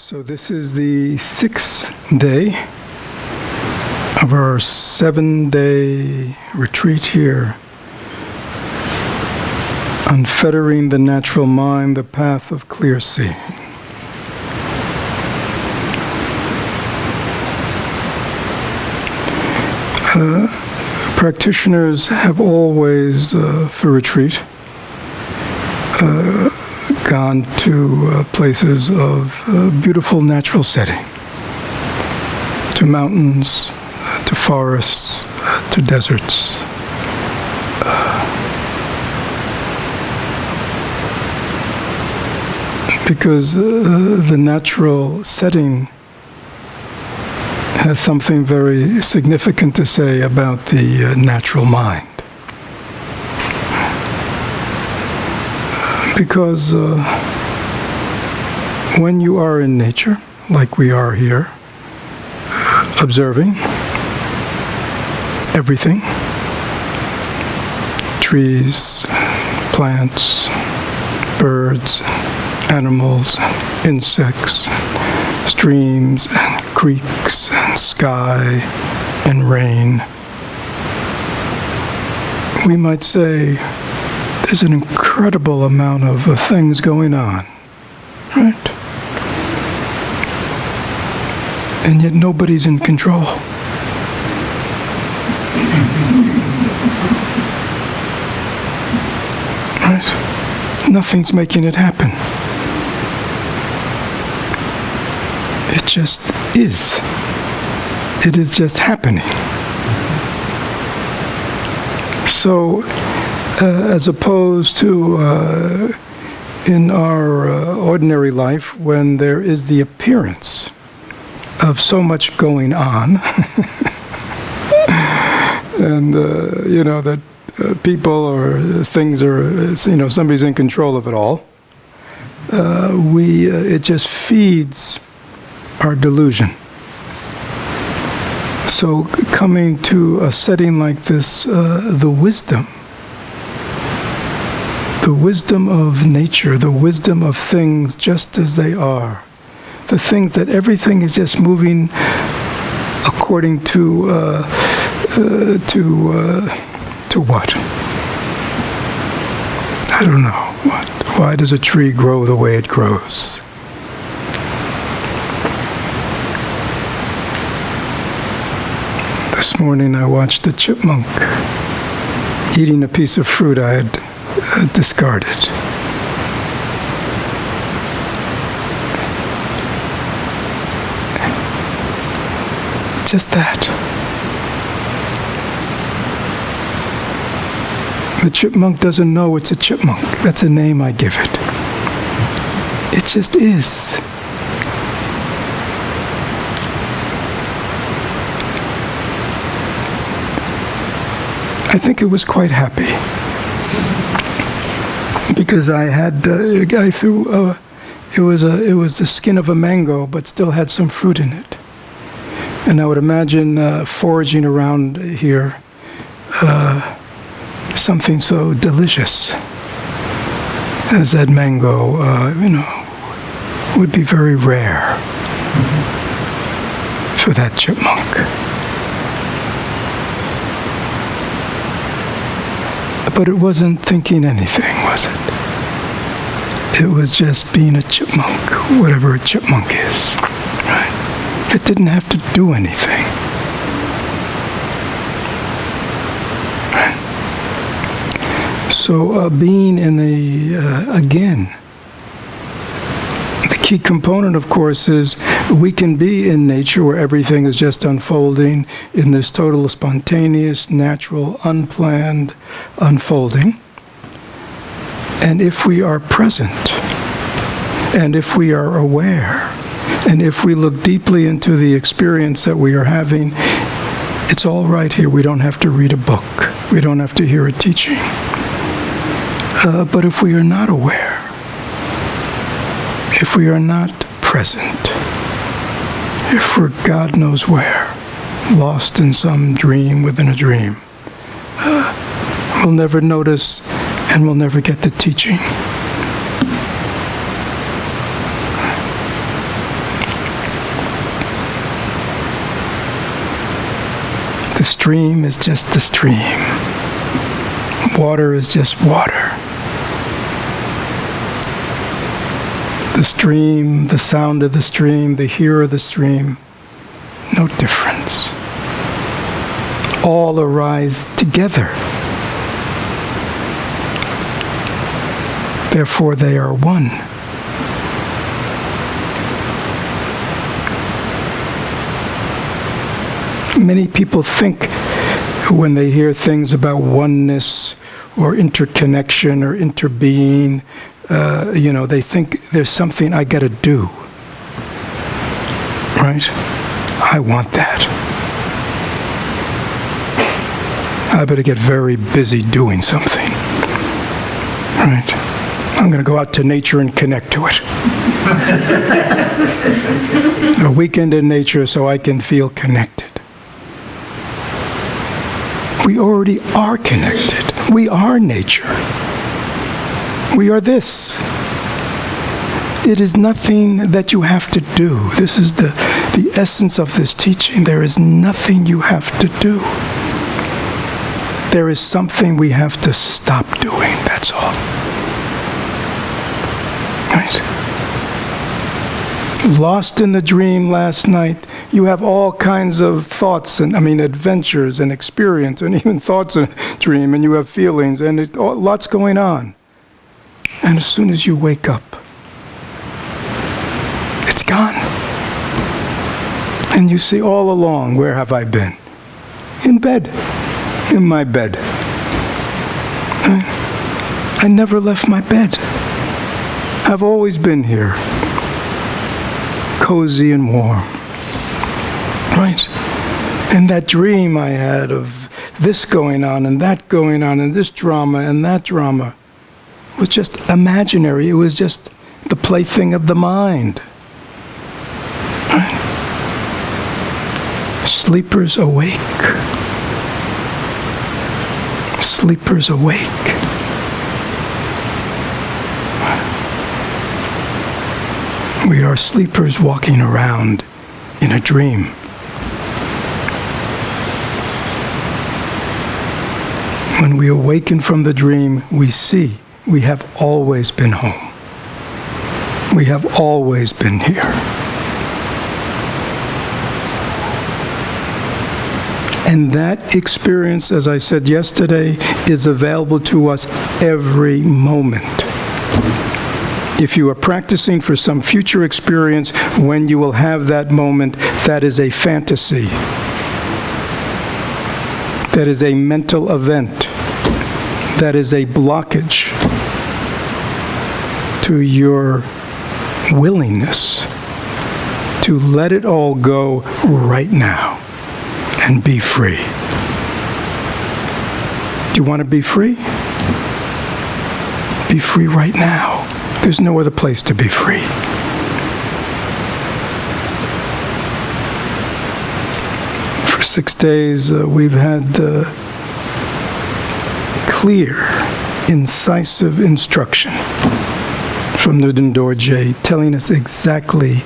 So this is the 6th day of our 7-day retreat here. Unfettering the natural mind, the path of clear seeing. Practitioners have always, for retreat, gone to places of beautiful natural setting, to mountains, to forests, to deserts. Because the natural setting has something very significant to say about the natural mind. Because when you are in nature, like we are here, observing everything, trees, plants, birds, animals, insects, streams, and creeks, and sky, and rain, we might say there's an incredible amount of things going on, right? And yet nobody's in control. Right? Nothing's making it happen. It just is. It is just happening. So, as opposed to in our ordinary life, when there is the appearance of so much going on, and that people or things are, somebody's in control of it all, it just feeds our delusion. So coming to a setting like this, the wisdom of nature, the wisdom of things just as they are, the things that everything is just moving according to what? I don't know. What? Why does a tree grow the way it grows? This morning I watched a chipmunk eating a piece of fruit I had discarded. Just that. The chipmunk doesn't know it's a chipmunk. That's a name I give it. It just is. I think it was quite happy because I had a guy threw. It was the skin of a mango, but still had some fruit in it. And I would imagine foraging around here, something so delicious as that mango, would be very rare for that chipmunk. But it wasn't thinking anything, was it? It was just being a chipmunk, whatever a chipmunk is. Right? It didn't have to do anything. Right? So being in again, the key component, of course, is we can be in nature where everything is just unfolding in this total spontaneous, natural, unplanned unfolding. And if we are present, and if we are aware, and if we look deeply into the experience that we are having, it's all right here. We don't have to read a book. We don't have to hear a teaching. But if we are not aware, if we are not present, if we're God knows where, lost in some dream within a dream, we'll never notice and we'll never get the teaching. The stream is just the stream. Water is just water. The stream, the sound of the stream, the hear of the stream, no difference. All arise together. Therefore, they are one. Many people think when they hear things about oneness or interconnection or interbeing, they think there's something I got to do. Right? I want that. I better get very busy doing something. Right? I'm going to go out to nature and connect to it. A weekend in nature so I can feel connected. We already are connected. We are nature. We are this. It is nothing that you have to do. This is the essence of this teaching. There is nothing you have to do. There is something we have to stop doing. That's all. Right? Lost in the dream last night, you have all kinds of thoughts and adventures and experience and even thoughts in a dream, and you have feelings and lots going on. And as soon as you wake up, it's gone. And you see all along, where have I been? In bed. In my bed. I never left my bed. I've always been here. Cozy and warm. Right? And that dream I had of this going on and that going on and this drama and that drama was just imaginary. It was just the plaything of the mind. Right? Sleepers awake. Sleepers awake. We are sleepers walking around in a dream. When we awaken from the dream, we see we have always been home. We have always been here. And that experience, as I said yesterday, is available to us every moment. If you are practicing for some future experience, when you will have that moment, that is a fantasy. That is a mental event. That is a blockage to your willingness to let it all go right now and be free. Do you want to be free? Be free right now. There's no other place to be free. For 6 days, we've had the clear, incisive instruction from Nuden Dorje telling us exactly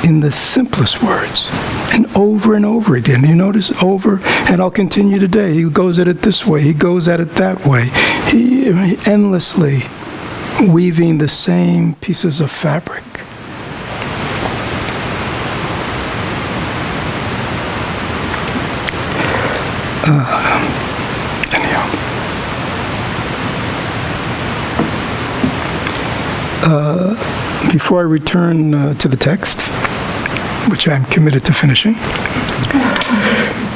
in the simplest words and over again. You notice over, and I'll continue today. He goes at it this way. He goes at it that way. He endlessly weaving the same pieces of fabric. Before I return to the text, which I'm committed to finishing,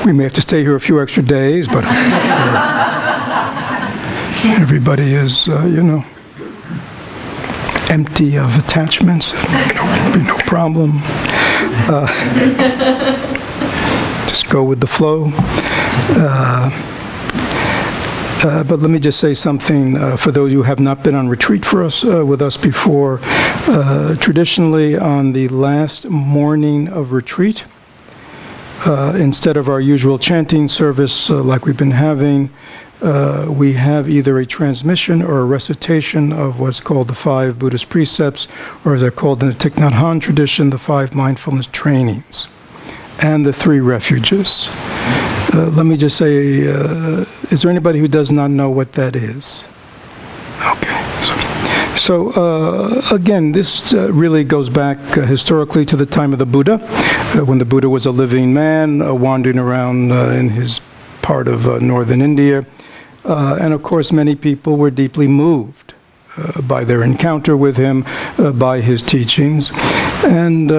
we may have to stay here a few extra days, but I'm sure everybody is, empty of attachments. No problem. Just go with the flow. But let me just say something for those who have not been on retreat with us before. Traditionally, on the last morning of retreat, instead of our usual chanting service like we've been having, we have either a transmission or a recitation of what's called the 5 Buddhist precepts, or as they're called in the Thich Nhat Hanh tradition, the 5 mindfulness trainings. and the three refuges. Let me just say, is there anybody who does not know what that is? Okay. So again, this really goes back historically to the time of the Buddha, when the Buddha was a living man wandering around in his part of northern India. And of course, many people were deeply moved by their encounter with him, by his teachings, and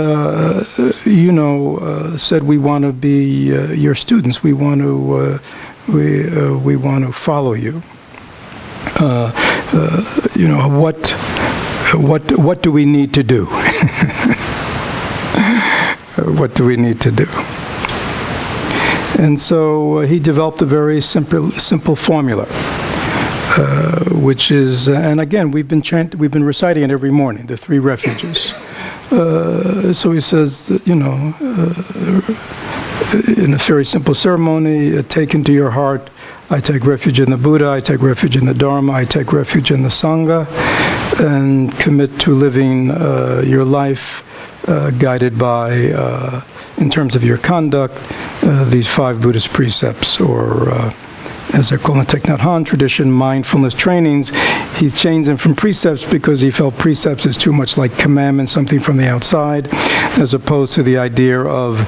said, "We want to be your students. We want to follow you. What do we need to do? What do we need to do?" And so he developed a very simple formula, which is, and again, we've been reciting it every morning, the three refuges. So he says, in a very simple ceremony, take into your heart, I take refuge in the Buddha, I take refuge in the Dharma, I take refuge in the Sangha, and commit to living your life guided by, in terms of your conduct, these 5 Buddhist precepts, or as they're called in the Thich Nhat Hanh tradition, mindfulness trainings. He's changed them from precepts because he felt precepts is too much like commandments, something from the outside, as opposed to the idea of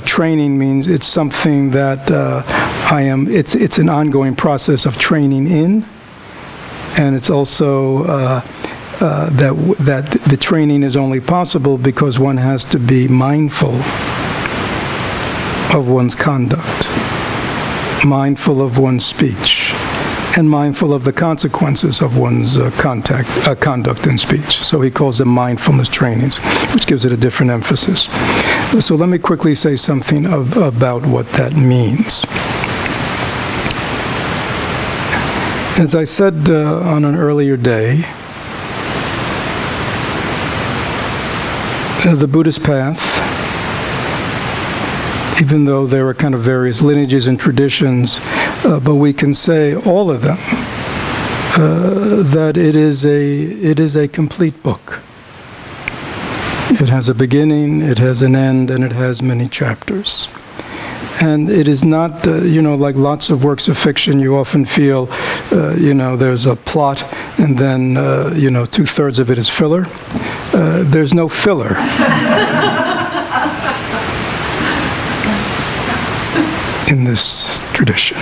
training means it's something that it's an ongoing process of training in, and it's also that the training is only possible because one has to be mindful of one's conduct, mindful of one's speech, and mindful of the consequences of one's conduct and speech. So he calls them mindfulness trainings, which gives it a different emphasis. So let me quickly say something about what that means. As I said on an earlier day, the Buddhist path, even though there are kind of various lineages and traditions, but we can say all of them, that it is a complete book. It has a beginning, it has an end, and it has many chapters. And it is not, like lots of works of fiction, you often feel, there's a plot, and then, 2/3 of it is filler. There's no filler. In this tradition.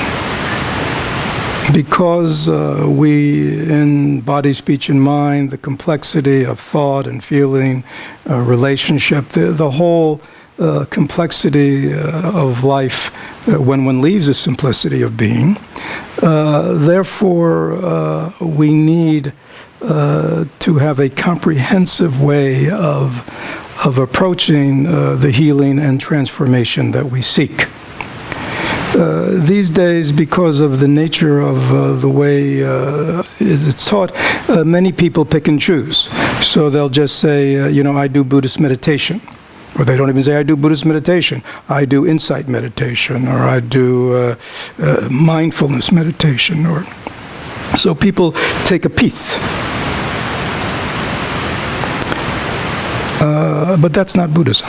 Because we, in body, speech, and mind, the complexity of thought and feeling, relationship, the whole complexity of life when one leaves the simplicity of being, therefore we need to have a comprehensive way of approaching the healing and transformation that we seek. These days, because of the nature of the way it's taught, many people pick and choose. So they'll just say, I do Buddhist meditation. Or they don't even say, I do Buddhist meditation. I do insight meditation, or I do mindfulness meditation. So people take a piece. But that's not Buddhism.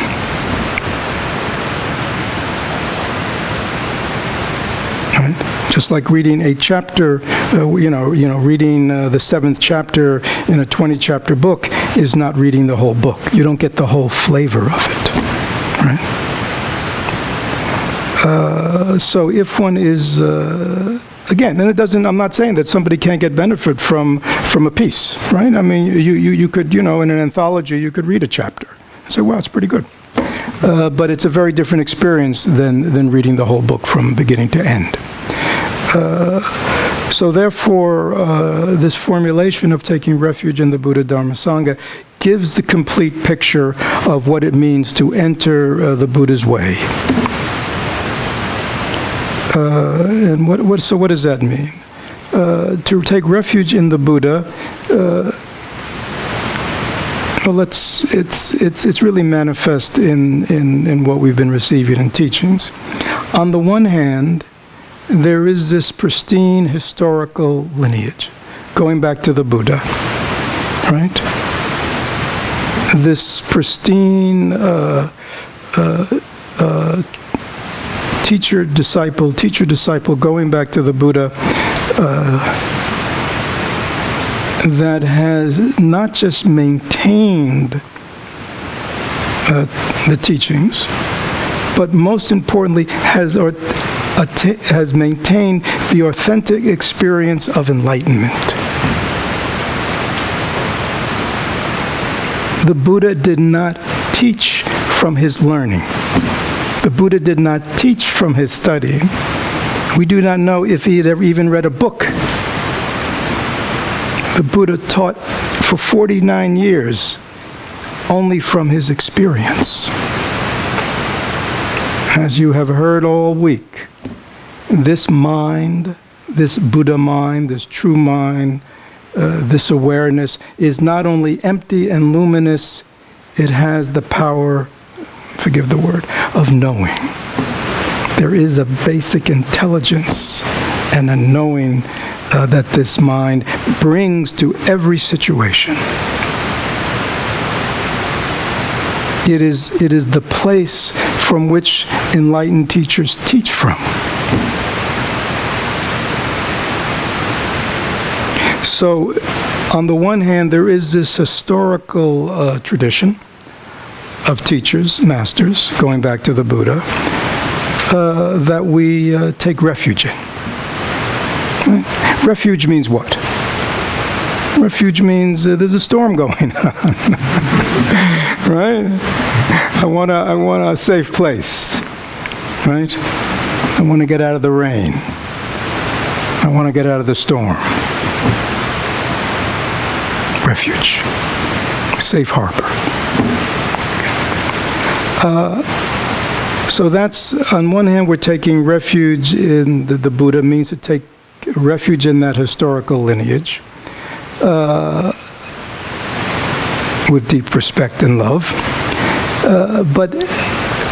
Right? Just like reading a chapter, reading the 7th chapter in a 20-chapter book is not reading the whole book. You don't get the whole flavor of it. Right? So if one is, again, and it doesn't, I'm not saying that somebody can't get benefit from a piece, right? I mean, you could, in an anthology, you could read a chapter and say, wow, it's pretty good. But it's a very different experience than reading the whole book from beginning to end. So therefore, this formulation of taking refuge in the Buddha, Dharma, Sangha gives the complete picture of what it means to enter the Buddha's way. And what does that mean? To take refuge in the Buddha, it's really manifest in what we've been receiving in teachings. On the one hand, there is this pristine historical lineage going back to the Buddha, right? This pristine teacher-disciple, going back to the Buddha, that has not just maintained the teachings, but most importantly has maintained the authentic experience of enlightenment. The Buddha did not teach from his learning. The Buddha did not teach from his studying. We do not know if he had ever even read a book. The Buddha taught for 49 years only from his experience. As you have heard all week, this mind, this Buddha mind, this true mind, this awareness is not only empty and luminous, it has the power, forgive the word, of knowing. There is a basic intelligence and a knowing that this mind brings to every situation. It is the place from which enlightened teachers teach from. So, on the one hand, there is this historical tradition of teachers, masters, going back to the Buddha, that we take refuge in. Right? Refuge means what? Refuge means there's a storm going on. Right? I want a safe place. Right? I want to get out of the rain. I want to get out of the storm. Refuge. Safe harbor. So that's, on one hand, we're taking refuge in the Buddha means to take refuge in that historical lineage with deep respect and love. But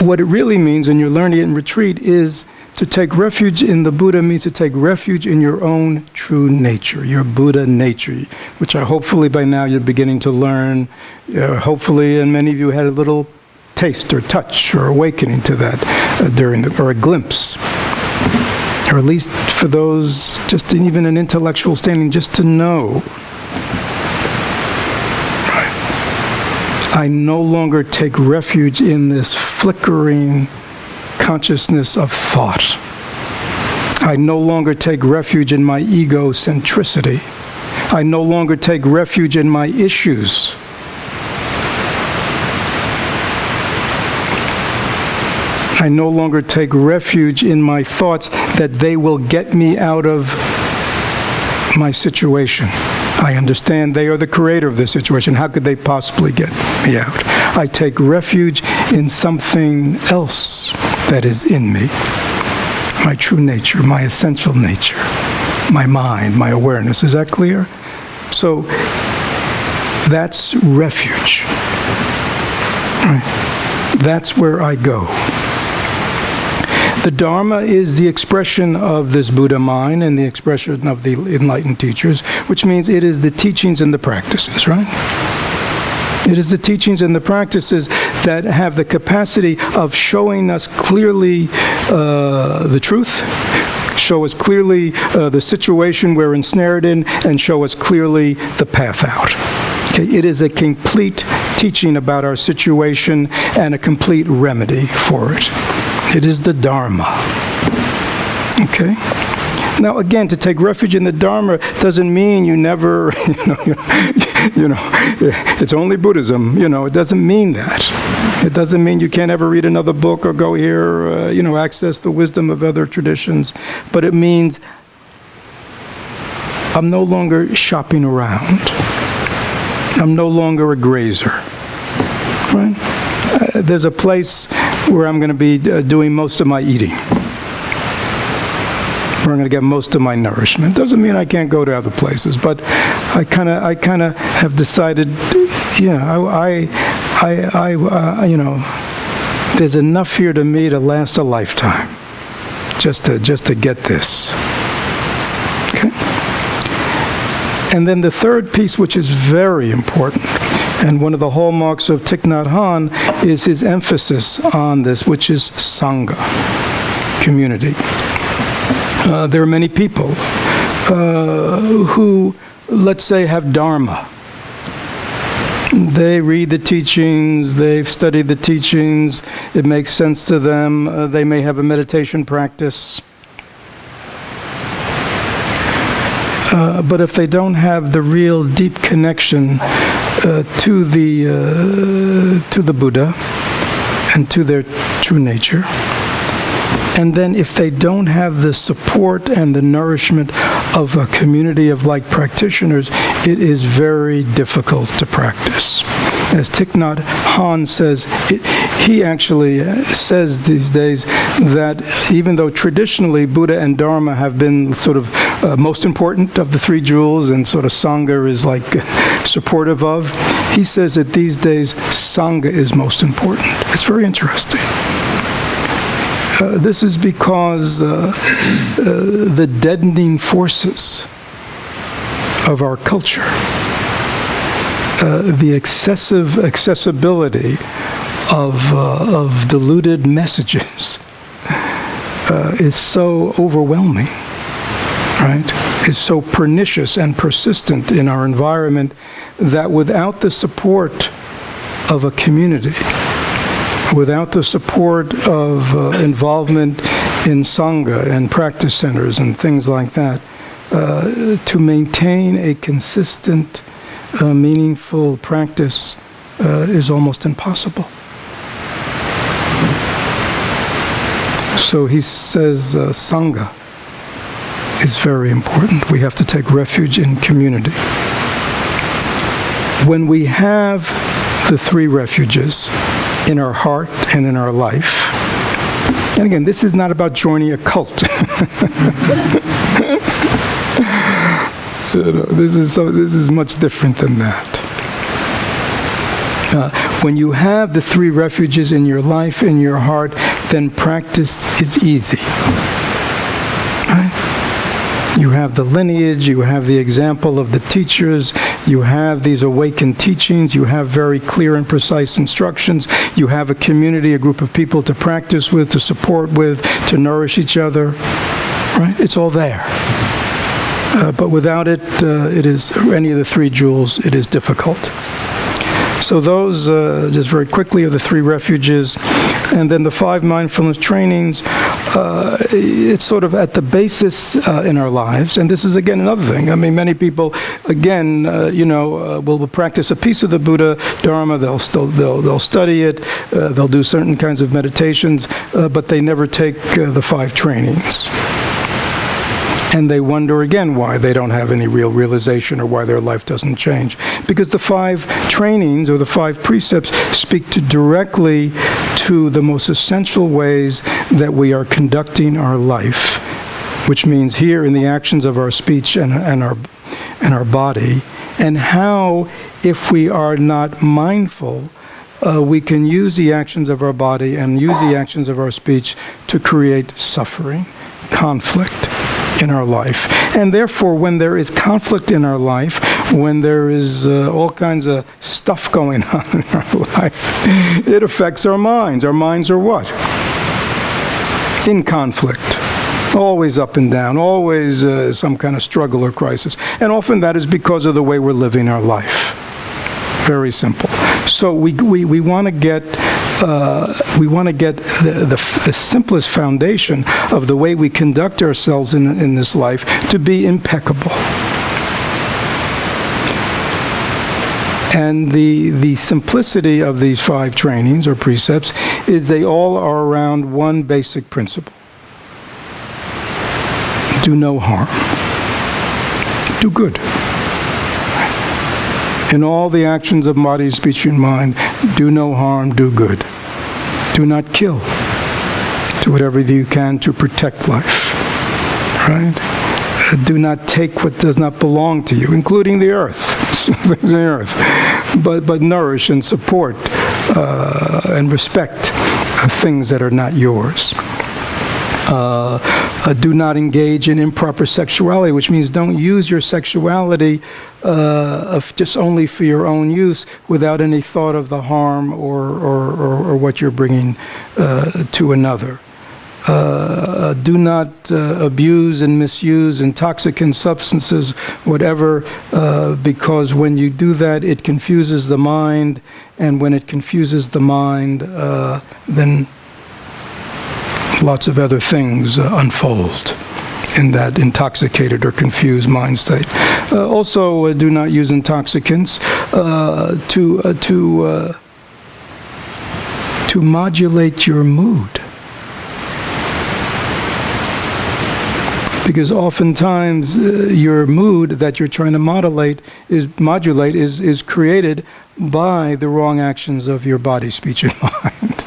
what it really means, and you're learning it in retreat, is to take refuge in the Buddha means to take refuge in your own true nature, your Buddha nature, which hopefully by now you're beginning to learn. Hopefully, and many of you had a little taste or touch or awakening to that or a glimpse. Or at least for those just even an intellectual standing, just to know. Right. I no longer take refuge in this flickering consciousness of thought. I no longer take refuge in my egocentricity. I no longer take refuge in my issues. I no longer take refuge in my thoughts that they will get me out of my situation. I understand they are the creator of the situation. How could they possibly get me out? I take refuge in something else that is in me. My true nature, my essential nature, my mind, my awareness. Is that clear? So that's refuge. Right. That's where I go. The Dharma is the expression of this Buddha mind and the expression of the enlightened teachers, which means it is the teachings and the practices, right? It is the teachings and the practices that have the capacity of showing us clearly the truth, show us clearly the situation we're ensnared in, and show us clearly the path out. Okay, it is a complete teaching about our situation and a complete remedy for it. It is the Dharma. Okay? Now, again, to take refuge in the Dharma doesn't mean you never, it's only Buddhism. It doesn't mean that. It doesn't mean you can't ever read another book or go here, access the wisdom of other traditions. But it means I'm no longer shopping around. I'm no longer a grazer. Right? There's a place where I'm going to be doing most of my eating, where I'm going to get most of my nourishment. Doesn't mean I can't go to other places, but I kind of have decided, there's enough here to me to last a lifetime, just to get this. Okay. And then the third piece, which is very important, And one of the hallmarks of Thich Nhat Hanh is his emphasis on this, which is Sangha, community. There are many people who, let's say, have Dharma. They read the teachings, they've studied the teachings, it makes sense to them, they may have a meditation practice. But if they don't have the real deep connection to the Buddha and to their true nature, and then if they don't have the support and the nourishment of a community of like practitioners, it is very difficult to practice. As Thich Nhat Hanh says, he actually says these days that even though traditionally Buddha and Dharma have been sort of most important of the three jewels and sort of Sangha is like supportive of, he says that these days Sangha is most important. It's very interesting. This is because the deadening forces of our culture, the excessive accessibility of diluted messages is so overwhelming, right? Is so pernicious and persistent in our environment that without the support of a community, without the support of involvement in Sangha and practice centers and things like that, to maintain a consistent, meaningful practice is almost impossible. So he says Sangha is very important. We have to take refuge in community. When we have the three refuges in our heart and in our life, and again, this is not about joining a cult. This is much different than that. When you have the three refuges in your life, in your heart, then practice is easy. Right? You have the lineage, you have the example of the teachers, you have these awakened teachings, you have very clear and precise instructions, you have a community, a group of people to practice with, to support with, to nourish each other. Right? It's all there. But without it, it is any of the three jewels, it is difficult. So those, just very quickly, are the three refuges. And then the 5 mindfulness trainings, it's sort of at the basis in our lives. And this is, again, another thing. I mean, many people, again, will practice a piece of the Buddha Dharma. They'll study it. They'll do certain kinds of meditations, but they never take the 5 trainings. And they wonder again why they don't have any real realization or why their life doesn't change. Because the 5 trainings or the 5 precepts speak directly to the most essential ways that we are conducting our life, which means here in the actions of our speech and our body, and how, if we are not mindful, we can use the actions of our body and use the actions of our speech to create suffering, conflict in our life. And therefore, when there is conflict in our life, when there is all kinds of stuff going on in our life, it affects our minds. Our minds are what? In conflict. Always up and down, always some kind of struggle or crisis. And often that is because of the way we're living our life. Very simple. So we want to get the simplest foundation of the way we conduct ourselves in this life to be impeccable. And the simplicity of these 5 trainings or precepts is they all are around one basic principle. Do no harm. Do good. In all the actions of body, speech, and mind, do no harm, do good. Do not kill. Do whatever you can to protect life. Right? Do not take what does not belong to you, including the earth. The earth. But nourish and support and respect things that are not yours. Do not engage in improper sexuality, which means don't use your sexuality just only for your own use without any thought of the harm or what you're bringing to another. Do not abuse and misuse intoxicant substances, whatever, because when you do that, it confuses the mind, and when it confuses the mind, then lots of other things unfold in that intoxicated or confused mind state. Also, do not use intoxicants to modulate your mood. Because oftentimes your mood that you're trying to modulate is created by the wrong actions of your body, speech, and mind.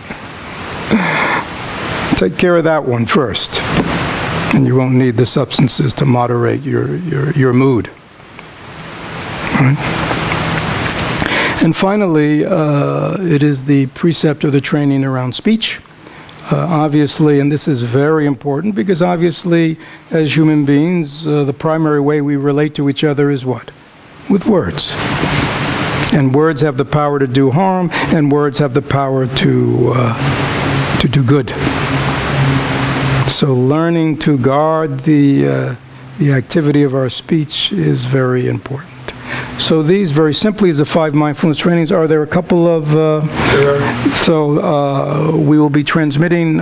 Take care of that one first, and you won't need the substances to moderate your mood. Right? And finally, it is the precept or the training around speech. Obviously, and this is very important, because obviously, as human beings, the primary way we relate to each other is what? With words. And words have the power to do harm, and words have the power to do good. So learning to guard the activity of our speech is very important. So these, very simply, is the 5 mindfulness trainings. Are there a couple of... So we will be transmitting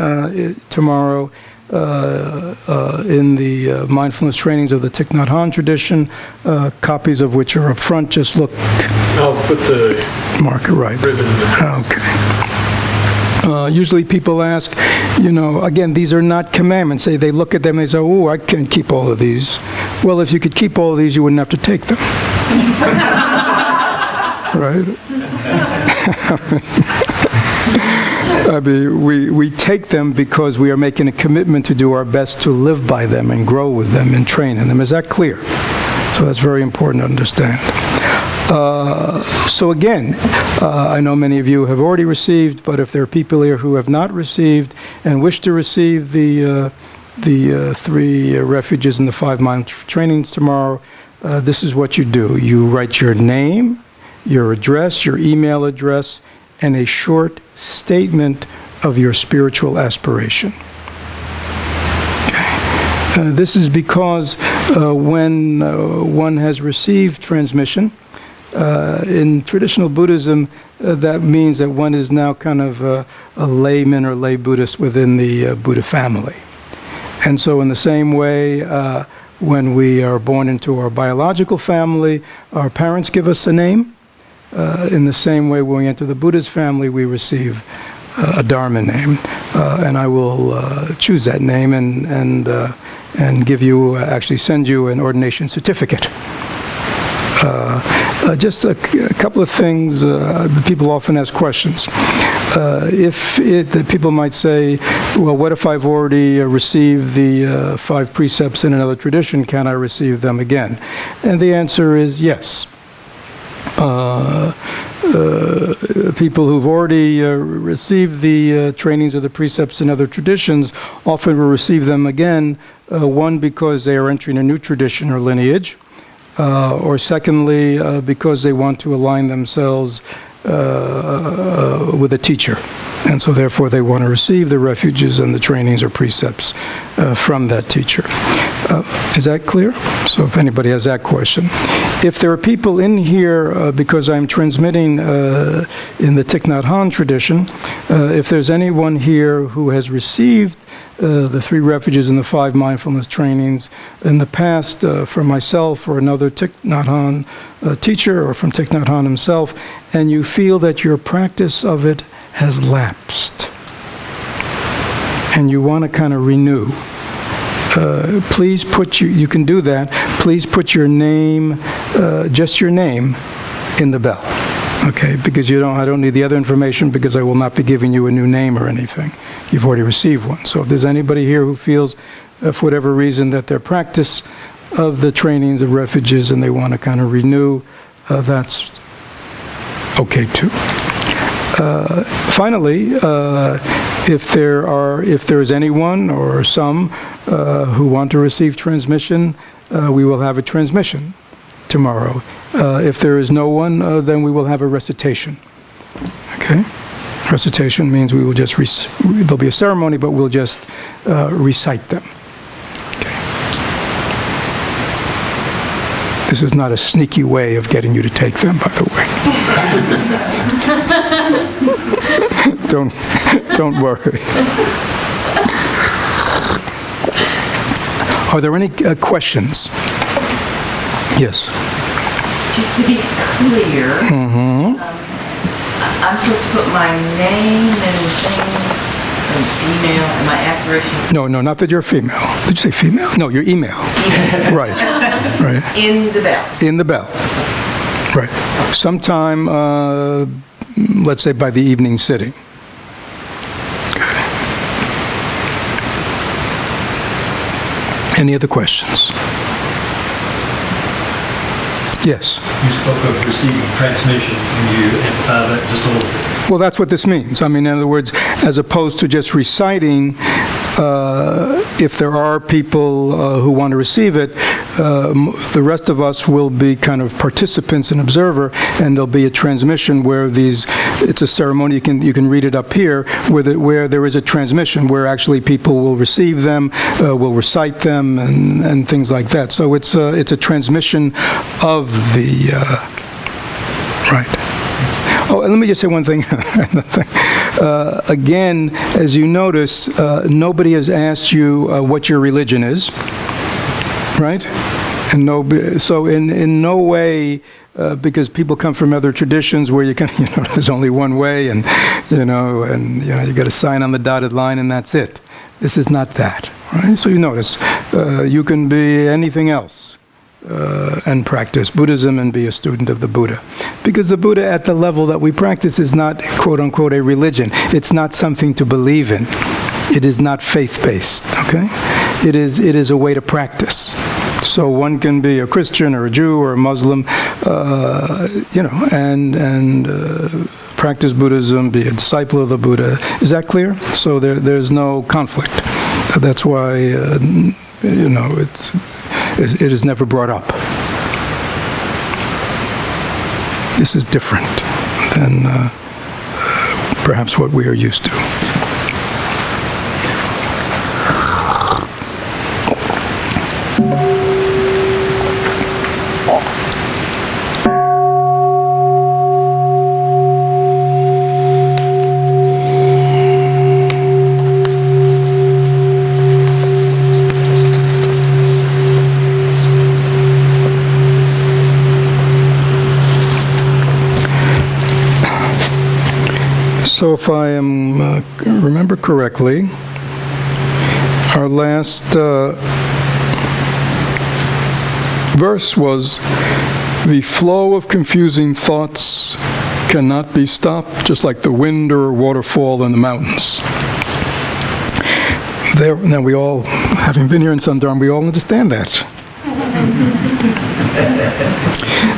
tomorrow in the mindfulness trainings of the Thich Nhat Hanh tradition, copies of which are up front. Just look. I'll put the marker right. Ribbon. Okay. Usually people ask, again, these are not commandments. They look at them and they say, oh, I can't keep all of these. Well, if you could keep all of these, you wouldn't have to take them. Right? I mean, we take them because we are making a commitment to do our best to live by them and grow with them and train in them. Is that clear? So that's very important to understand. So again, I know many of you have already received, but if there are people here who have not received and wish to receive the 3 refuges and the 5 mind trainings tomorrow, this is what you do. You write your name, your address, your email address, and a short statement of your spiritual aspiration. Okay. This is because when one has received transmission, in traditional Buddhism, that means that one is now kind of a layman or lay Buddhist within the Buddha family. And so in the same way, when we are born into our biological family, our parents give us a name. In the same way, when we enter the Buddha's family, we receive a Dharma name. And I will choose that name and give you, actually send you an ordination certificate. Just a couple of things. People often ask questions. People might say, well, what if I've already received the 5 precepts in another tradition? Can I receive them again? And the answer is yes. People who've already received the trainings of the precepts in other traditions often will receive them again, one, because they are entering a new tradition or lineage, or secondly, because they want to align themselves with a teacher. And so therefore they want to receive the refuges and the trainings or precepts from that teacher. Is that clear? So if anybody has that question. If there are people in here, because I'm transmitting in the Thich Nhat Hanh tradition, if there's anyone here who has received the 3 refuges and the 5 mindfulness trainings in the past from myself or another Thich Nhat Hanh teacher or from Thich Nhat Hanh himself, and you feel that your practice of it has lapsed and you want to kind of renew, please put you can do that. Please put your name, just your name, in the bell. Okay, because I don't need the other information, because I will not be giving you a new name or anything. You've already received one. So if there's anybody here who feels, for whatever reason, that their practice of the trainings of refuges and they want to kind of renew, that's okay too. Finally, if there is anyone or some who want to receive transmission, we will have a transmission tomorrow. If there is no one, then we will have a recitation. Okay? Recitation means we will just, there'll be a ceremony, but we'll just recite them. Okay. This is not a sneaky way of getting you to take them, by the way. Don't worry. Are there any questions? Yes. Just to be clear, I'm supposed to put my name and things and email and my aspiration. No, not that you're female. Did you say female? No, your email. Right. In the bell. In the bell. Right. Sometime, let's say by the evening sitting. Okay. Any other questions? Yes. You spoke of receiving transmission. Can you amplify that just a little bit? Well, that's what this means. I mean, in other words, as opposed to just reciting, if there are people who want to receive it, the rest of us will be kind of participants and observer, and there'll be a transmission where it's a ceremony, you can read it up here, where there is a transmission, where actually people will receive them, will recite them, and things like that. So it's a transmission of the, right. Oh, and let me just say one thing. Again, as you notice, nobody has asked you what your religion is, right? And so in no way, because people come from other traditions where you can, there's only one way, and you got to sign on the dotted line, and that's it. This is not that, right? So you notice, you can be anything else. And practice Buddhism and be a student of the Buddha. Because the Buddha at the level that we practice is not, quote-unquote, a religion. It's not something to believe in. It is not faith-based, okay? It is a way to practice. So one can be a Christian or a Jew or a Muslim, and practice Buddhism, be a disciple of the Buddha. Is that clear? So there's no conflict. That's why, it is never brought up. This is different than perhaps what we are used to. So if I remember correctly, our last verse was, the flow of confusing thoughts cannot be stopped, just like the wind or a waterfall in the mountains. Now we all, having been here in Southern Dharma, we all understand that.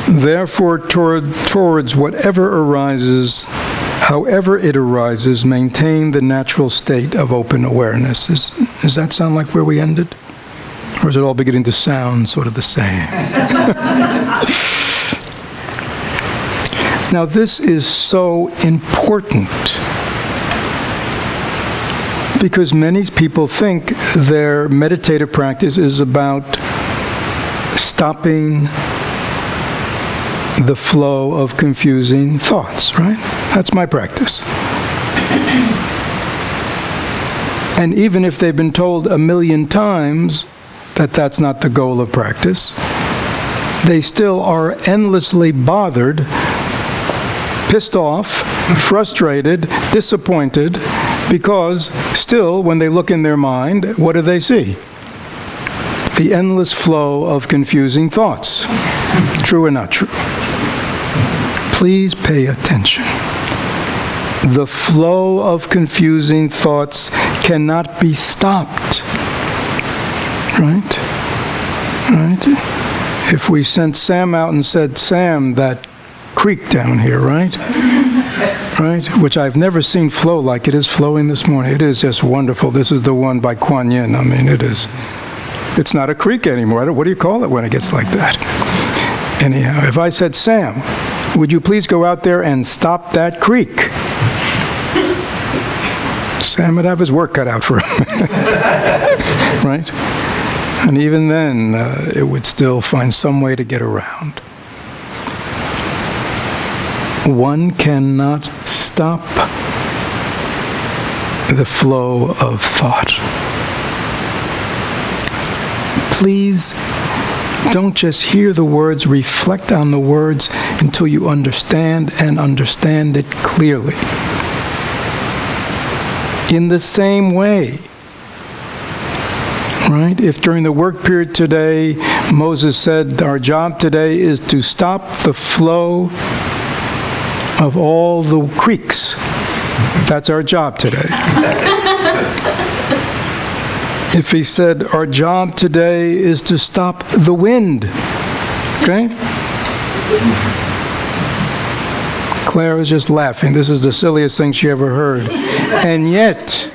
Therefore, towards whatever arises, however it arises, maintain the natural state of open awareness. Does that sound like where we ended? Or is it all beginning to sound sort of the same? Now, this is so important because many people think their meditative practice is about stopping the flow of confusing thoughts, right? That's my practice. And even if they've been told 1,000,000 times that that's not the goal of practice, they still are endlessly bothered, pissed off, frustrated, disappointed, because still, when they look in their mind, what do they see? The endless flow of confusing thoughts. True or not true? Please pay attention. The flow of confusing thoughts cannot be stopped. Right? If we sent Sam out and said, Sam, that creek down here, right? right? Which I've never seen flow like it is flowing this morning. It is just wonderful. This is the one by Kuan Yin. I mean, it's not a creek anymore. What do you call it when it gets like that? Anyhow, if I said, Sam, would you please go out there and stop that creek? Sam would have his work cut out for him. Right? And even then, it would still find some way to get around. One cannot stop the flow of thought. Please don't just hear the words, reflect on the words until you understand and understand it clearly. In the same way, right? If during the work period today, Moses said, our job today is to stop the flow of all the creeks. That's our job today. If he said, our job today is to stop the wind. Okay? Claire was just laughing. This is the silliest thing she ever heard. And yet,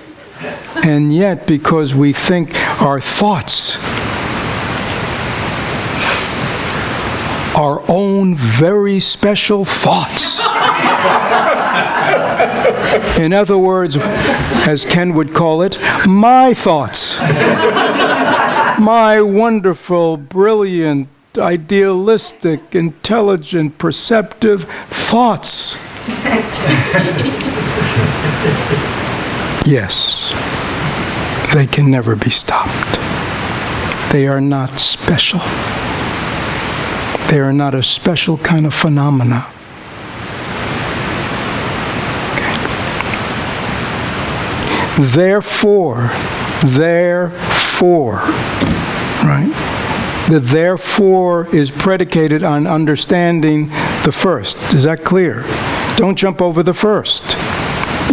because we think our thoughts, our own very special thoughts. In other words, as Ken would call it, my thoughts. My wonderful, brilliant, idealistic, intelligent, perceptive thoughts. Yes, they can never be stopped. They are not special. They are not a special kind of phenomena. Okay. Therefore, right? The therefore is predicated on understanding the first. Is that clear? Don't jump over the first.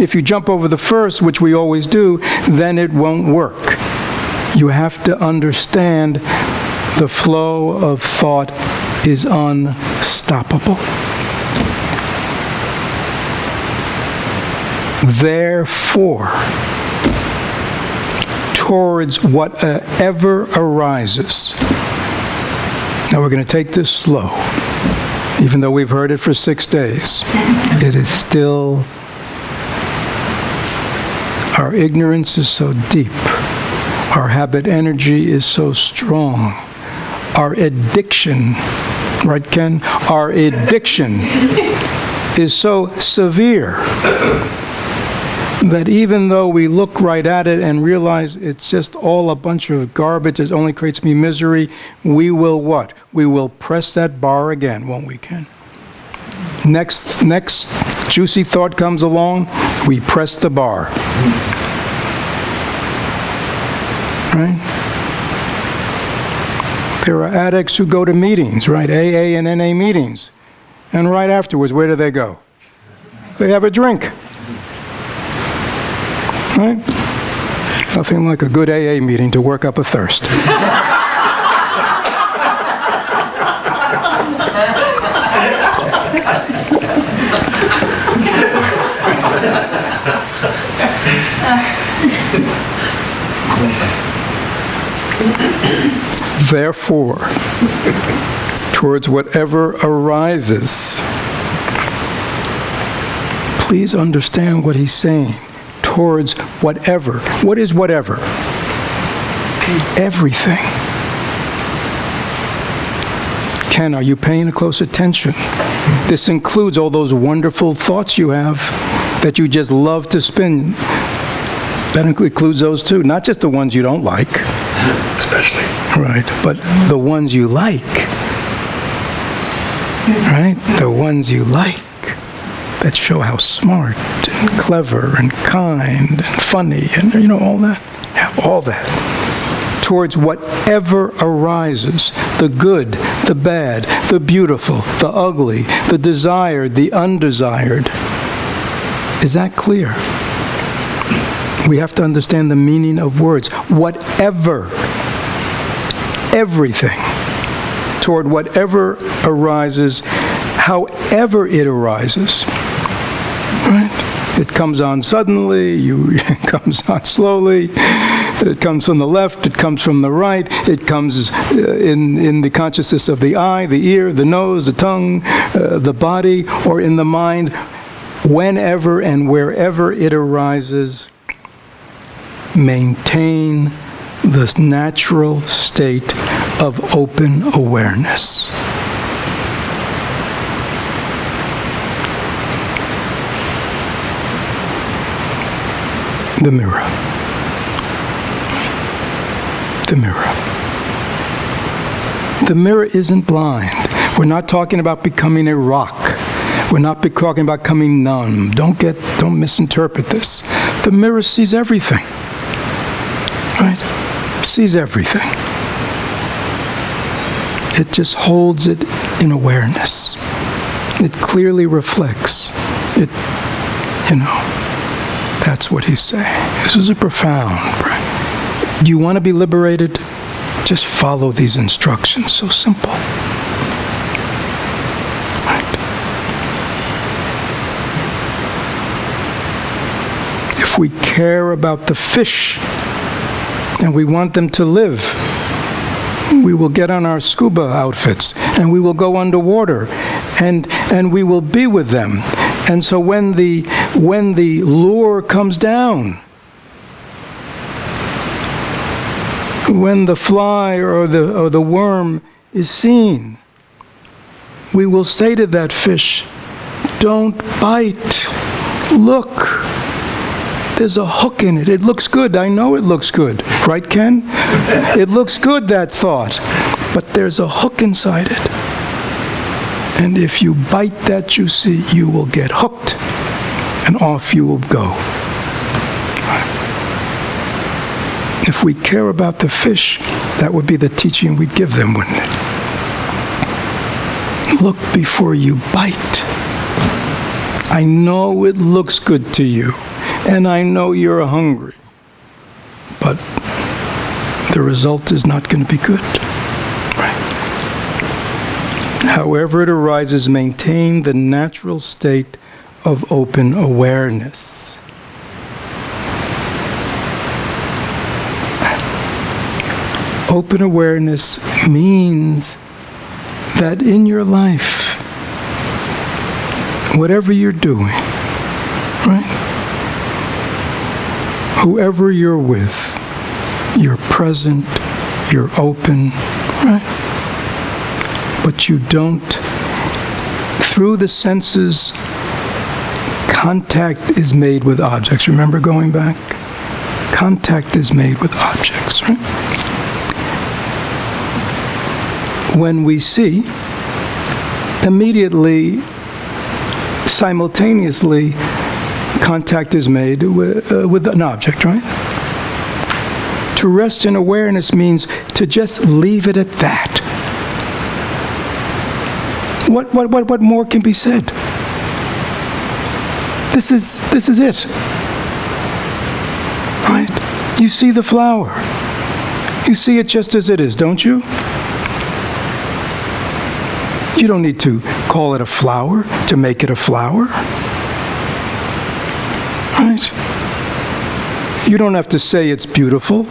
If you jump over the first, which we always do, then it won't work. You have to understand the flow of thought is unstoppable. Therefore, towards whatever arises. Now we're going to take this slow. Even though we've heard it for 6 days, it is still, our ignorance is so deep. Our habit energy is so strong. Our addiction, right, Ken? Our addiction is so severe that even though we look right at it and realize it's just all a bunch of garbage, it only creates me misery, we will what? We will press that bar again, won't we, Ken? Next juicy thought comes along, we press the bar. Right? There are addicts who go to meetings, right? AA and NA meetings. And right afterwards, where do they go? They have a drink. Right? Nothing like a good AA meeting to work up a thirst. Therefore, towards whatever arises, please understand what he's saying. Towards whatever. What is whatever? Everything. Ken, are you paying close attention? This includes all those wonderful thoughts you have that you just love to spin. That includes those too, not just the ones you don't like. Especially. Right, but the ones you like. Right? The ones you like that show how smart and clever and kind and funny and, you know, all that. Yeah, all that. Towards whatever arises, the good, the bad, the beautiful, the ugly, the desired, the undesired. Is that clear? We have to understand the meaning of words. Whatever. Everything. Toward whatever arises, however it arises. Right? It comes on suddenly, it comes on slowly, it comes from the left, it comes from the right, it comes in the consciousness of the eye, the ear, the nose, the tongue, the body, or in the mind. Whenever and wherever it arises, maintain this natural state of open awareness. The mirror. The mirror. The mirror isn't blind. We're not talking about becoming a rock. We're not talking about becoming numb. Don't misinterpret this. The mirror sees everything. Right? Sees everything. It just holds it in awareness. It clearly reflects. That's what he's saying. This is a profound. Do you want to be liberated? Just follow these instructions. So simple. Right. If we care about the fish and we want them to live, we will get on our scuba outfits and we will go underwater and we will be with them. And so when the lure comes down, when the fly or the worm is seen, we will say to that fish, "Don't bite. Look, there's a hook in it. It looks good. I know it looks good." Right, Ken? It looks good, that thought. But there's a hook inside it. And if you bite that you see, you will get hooked. And off you will go. If we care about the fish, that would be the teaching we'd give them, wouldn't it? Look before you bite. I know it looks good to you, and I know you're hungry, but the result is not going to be good. Right? However it arises, maintain the natural state of open awareness. Open awareness means that in your life, whatever you're doing, right? Whoever you're with, you're present, you're open, right? But you don't, through the senses, contact is made with objects. Remember going back? Contact is made with objects, right? When we see, immediately, simultaneously, contact is made with an object, right? To rest in awareness means to just leave it at that. What more can be said? This is it. Right? You see the flower. You see it just as it is, don't you? You don't need to call it a flower to make it a flower. Right? You don't have to say it's beautiful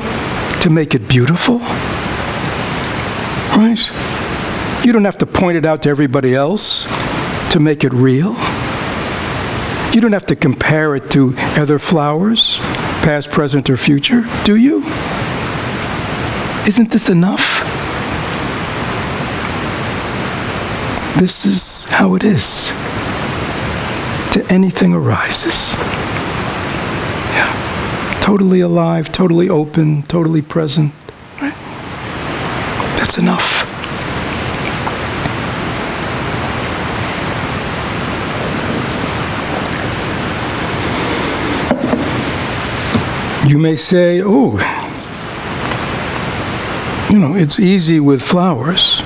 to make it beautiful. Right? You don't have to point it out to everybody else to make it real. You don't have to compare it to other flowers, past, present, or future, do you? Isn't this enough? This is how it is. To anything arises. Yeah. Totally alive, totally open, totally present. Right? That's enough. You may say, oh, it's easy with flowers.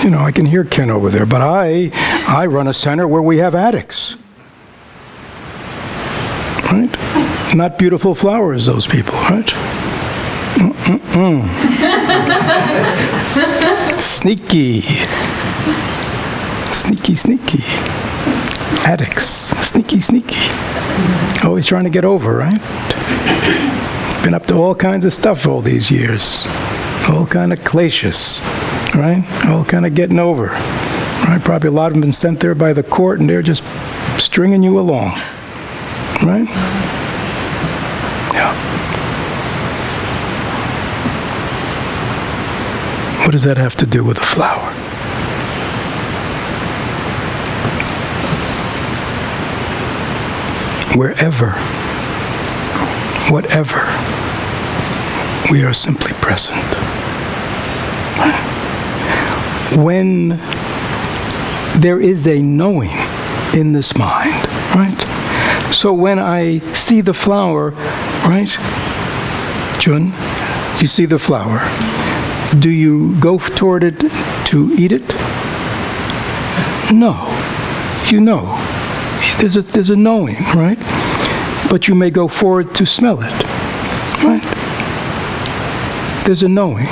I can hear Ken over there, but I run a center where we have addicts. Right? Not beautiful flowers, those people, right? Sneaky. Sneaky, sneaky. Addicts. Sneaky, sneaky. Always trying to get over, right? Been up to all kinds of stuff all these years. All kind of kleshas, right? All kind of getting over. Right? Probably a lot of them been sent there by the court and they're just stringing you along. Right? Yeah. What does that have to do with a flower? Wherever, whatever, we are simply present. When there is a knowing in this mind, right? So when I see the flower, right? Jun, you see the flower. Do you go toward it to eat it? No. You know. There's a knowing, right? But you may go forward to smell it, right? There's a knowing.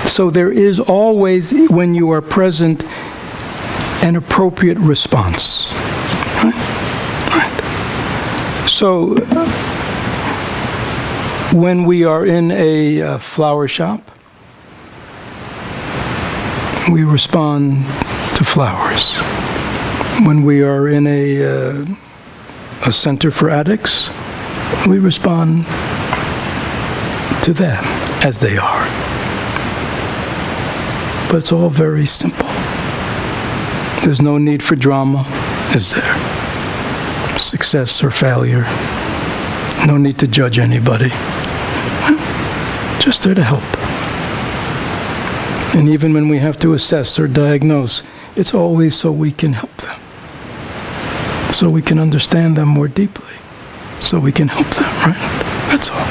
So there is always, when you are present, an appropriate response, right? Right. So when we are in a flower shop, we respond to flowers. When we are in a center for addicts, we respond to them as they are. But it's all very simple. There's no need for drama, is there? Success or failure. No need to judge anybody. Just there to help. And even when we have to assess or diagnose, it's always so we can help them. So we can understand them more deeply. So we can help them, right? That's all.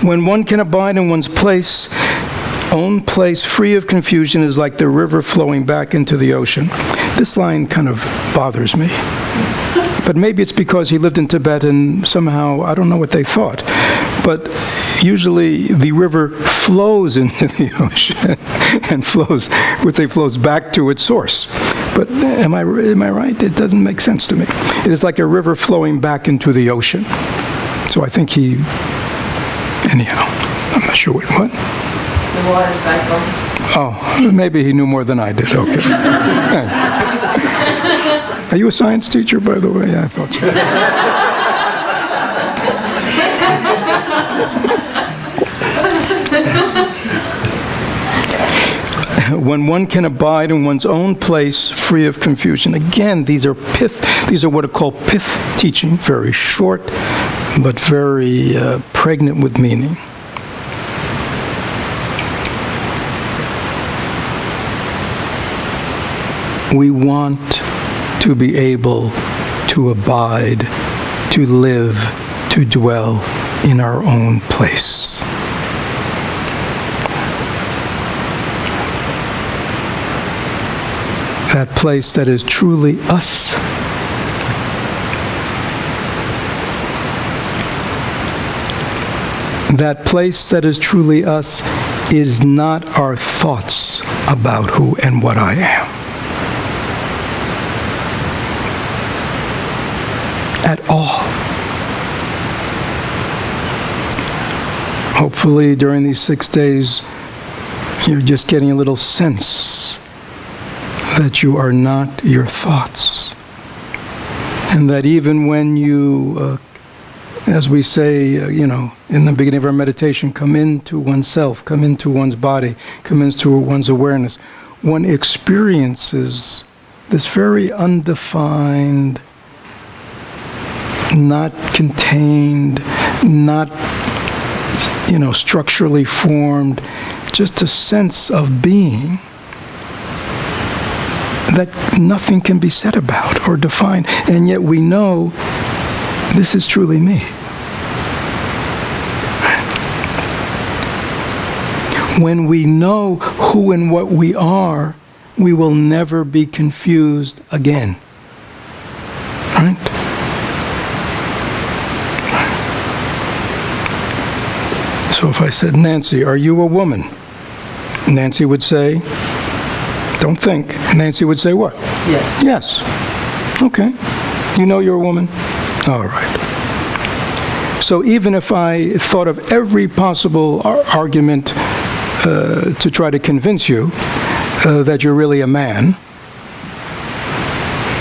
When one can abide in one's own place, free of confusion, is like the river flowing back into the ocean. This line kind of bothers me. But maybe it's because he lived in Tibet and somehow, I don't know what they thought. But usually the river flows into the ocean and flows back to its source. But am I right? It doesn't make sense to me. It is like a river flowing back into the ocean. So I think anyhow, I'm not sure what. The water cycle. Oh, maybe he knew more than I did. Okay. Are you a science teacher, by the way? Yeah, I thought so. When one can abide in one's own place, free of confusion. Again, these are what are called pith teaching, very short, but very pregnant with meaning. We want to be able to abide, to live, to dwell in our own place. That place that is truly us. That place that is truly us is not our thoughts about who and what I am. At all. Hopefully during these 6 days you're just getting a little sense that you are not your thoughts. And that even when you, as we say, in the beginning of our meditation, come into oneself, come into one's body, come into one's awareness, one experiences this very undefined, not contained, not, structurally formed, just a sense of being that nothing can be said about or defined, and yet we know this is truly me. When we know who and what we are, we will never be confused again. Right? So if I said, Nancy, are you a woman? Nancy would say, don't think. Nancy would say what? Yes. Yes. Okay. You know you're a woman? All right. So even if I thought of every possible argument to try to convince you that you're really a man,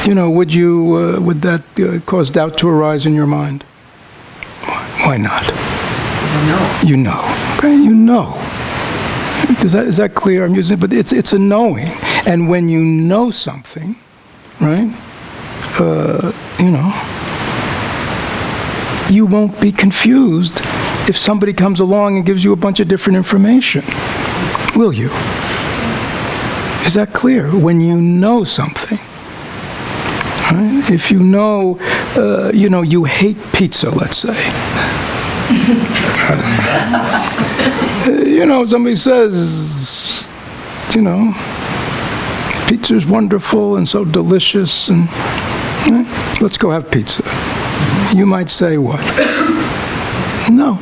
would that cause doubt to arise in your mind? Why not? I know. You know. Okay, you know. Is that clear? I'm using it, but it's a knowing. And when you know something, right? You won't be confused if somebody comes along and gives you a bunch of different information, will you? Is that clear? When you know something, right? If you know, you hate pizza, let's say. Somebody says, pizza's wonderful and so delicious, and let's go have pizza. You might say what? No.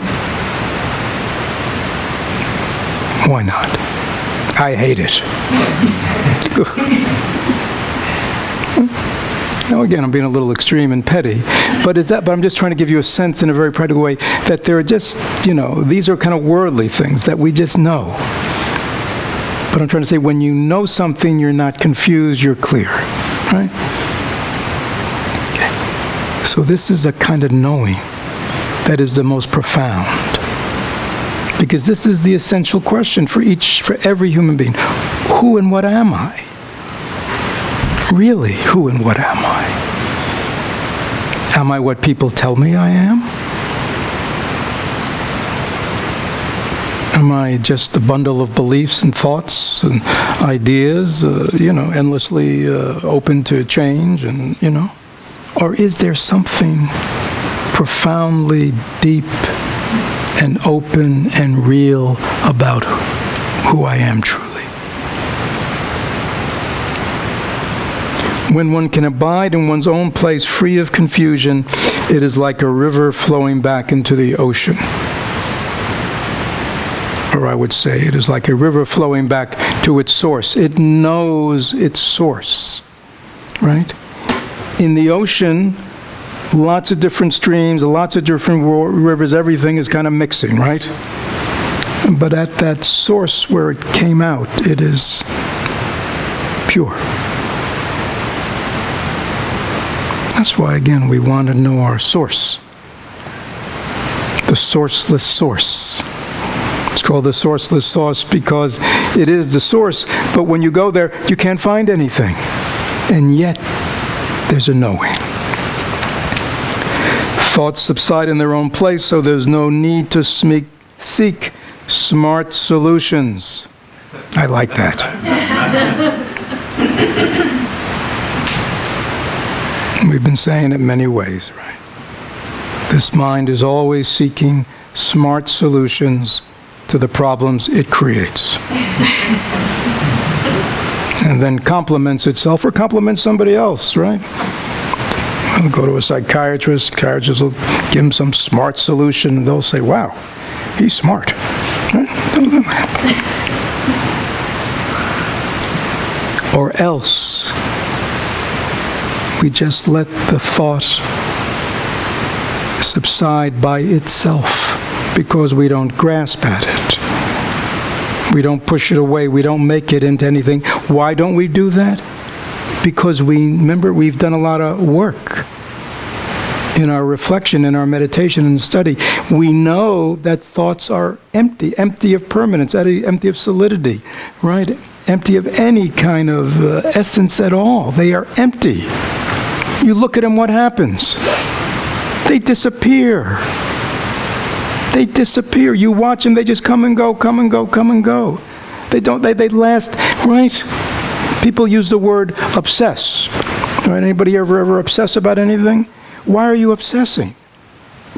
Why not? I hate it. Now again, I'm being a little extreme and petty, but I'm just trying to give you a sense in a very practical way that there are just, these are kind of worldly things that we just know. But I'm trying to say when you know something, you're not confused, you're clear, right? Okay. So this is a kind of knowing that is the most profound. Because this is the essential question for every human being. Who and what am I? Really, who and what am I? Am I what people tell me I am? Am I just a bundle of beliefs and thoughts and ideas, endlessly open to change and, Or is there something profoundly deep and open and real about who I am truly? When one can abide in one's own place free of confusion, it is like a river flowing back into the ocean. Or I would say it is like a river flowing back to its source. It knows its source, right? In the ocean, lots of different streams, lots of different rivers, everything is kind of mixing, right? But at that source where it came out, it is pure. That's why, again, we want to know our source. The sourceless source. It's called the sourceless source because it is the source, but when you go there, you can't find anything. And yet, there's a knowing. Thoughts subside in their own place, so there's no need to seek smart solutions. I like that. We've been saying it many ways, right? This mind is always seeking smart solutions to the problems it creates. And then compliments itself or compliments somebody else, right? I'll go to a psychiatrist will give him some smart solution, and they'll say, wow, he's smart. Right? Or else, we just let the thought subside by itself because we don't grasp at it. We don't push it away. We don't make it into anything. Why don't we do that? Because we've done a lot of work in our reflection, in our meditation and study. We know that thoughts are empty of permanence, empty of solidity, right? Empty of any kind of essence at all. They are empty. You look at them, what happens? They disappear. They disappear. You watch them, they just come and go, come and go, come and go. They last, right? People use the word obsess. Right? Anybody ever obsess about anything? Why are you obsessing?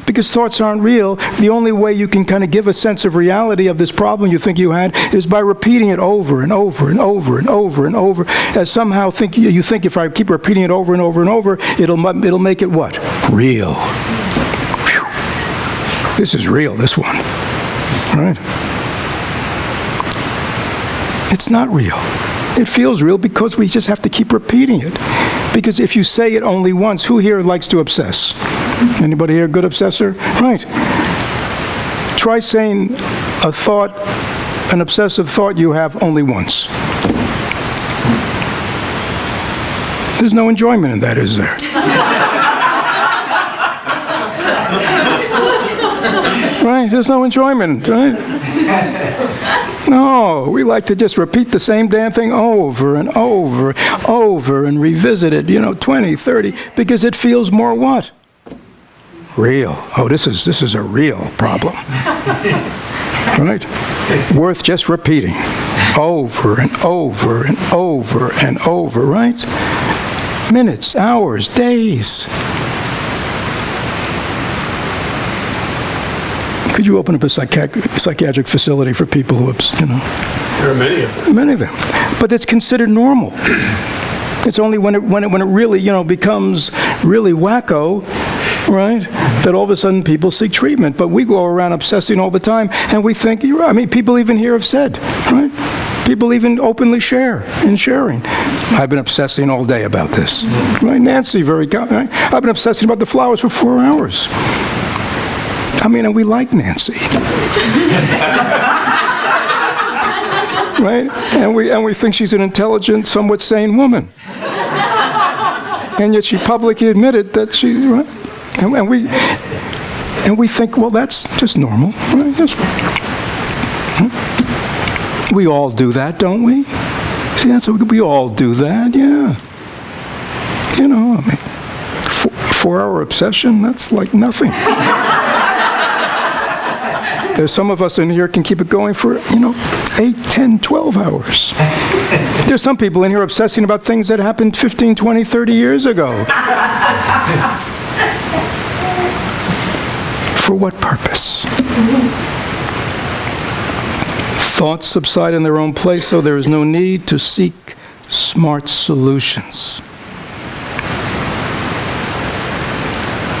Because thoughts aren't real. The only way you can kind of give a sense of reality of this problem you think you had is by repeating it over and over and over and over and over. As somehow you think if I keep repeating it over and over and over, it'll make it what? Real. Whew. This is real, this one. Right? It's not real. It feels real because we just have to keep repeating it. Because if you say it only once, who here likes to obsess? Anybody here a good obsessor? Right. Try saying a thought, an obsessive thought you have only once. There's no enjoyment in that, is there? Right? There's no enjoyment, right? No, we like to just repeat the same damn thing over and over and revisit it, 20, 30, because it feels more what? Real. Oh, this is a real problem. Right? Worth just repeating over and over and over and over, right? Minutes, hours, days. Could you open up a psychiatric facility for people who, There are many of them. Many of them. But it's considered normal. It's only when it really, becomes really wacko, right, that all of a sudden people seek treatment. But we go around obsessing all the time, and we think, people even here have said, right? People even openly share in sharing. I've been obsessing all day about this. Right? Nancy, right? I've been obsessing about the flowers for 4 hours. And we like Nancy. Right? And we think she's an intelligent, somewhat sane woman. And yet she publicly admitted that she, right? And we think, well, that's just normal. Right? We all do that, don't we? See, we all do that, yeah. 4-hour obsession, that's like nothing. There's some of us in here can keep it going for, 8, 10, 12 hours. There's some people in here obsessing about things that happened 15, 20, 30 years ago. For what purpose? Thoughts subside in their own place, so there is no need to seek smart solutions.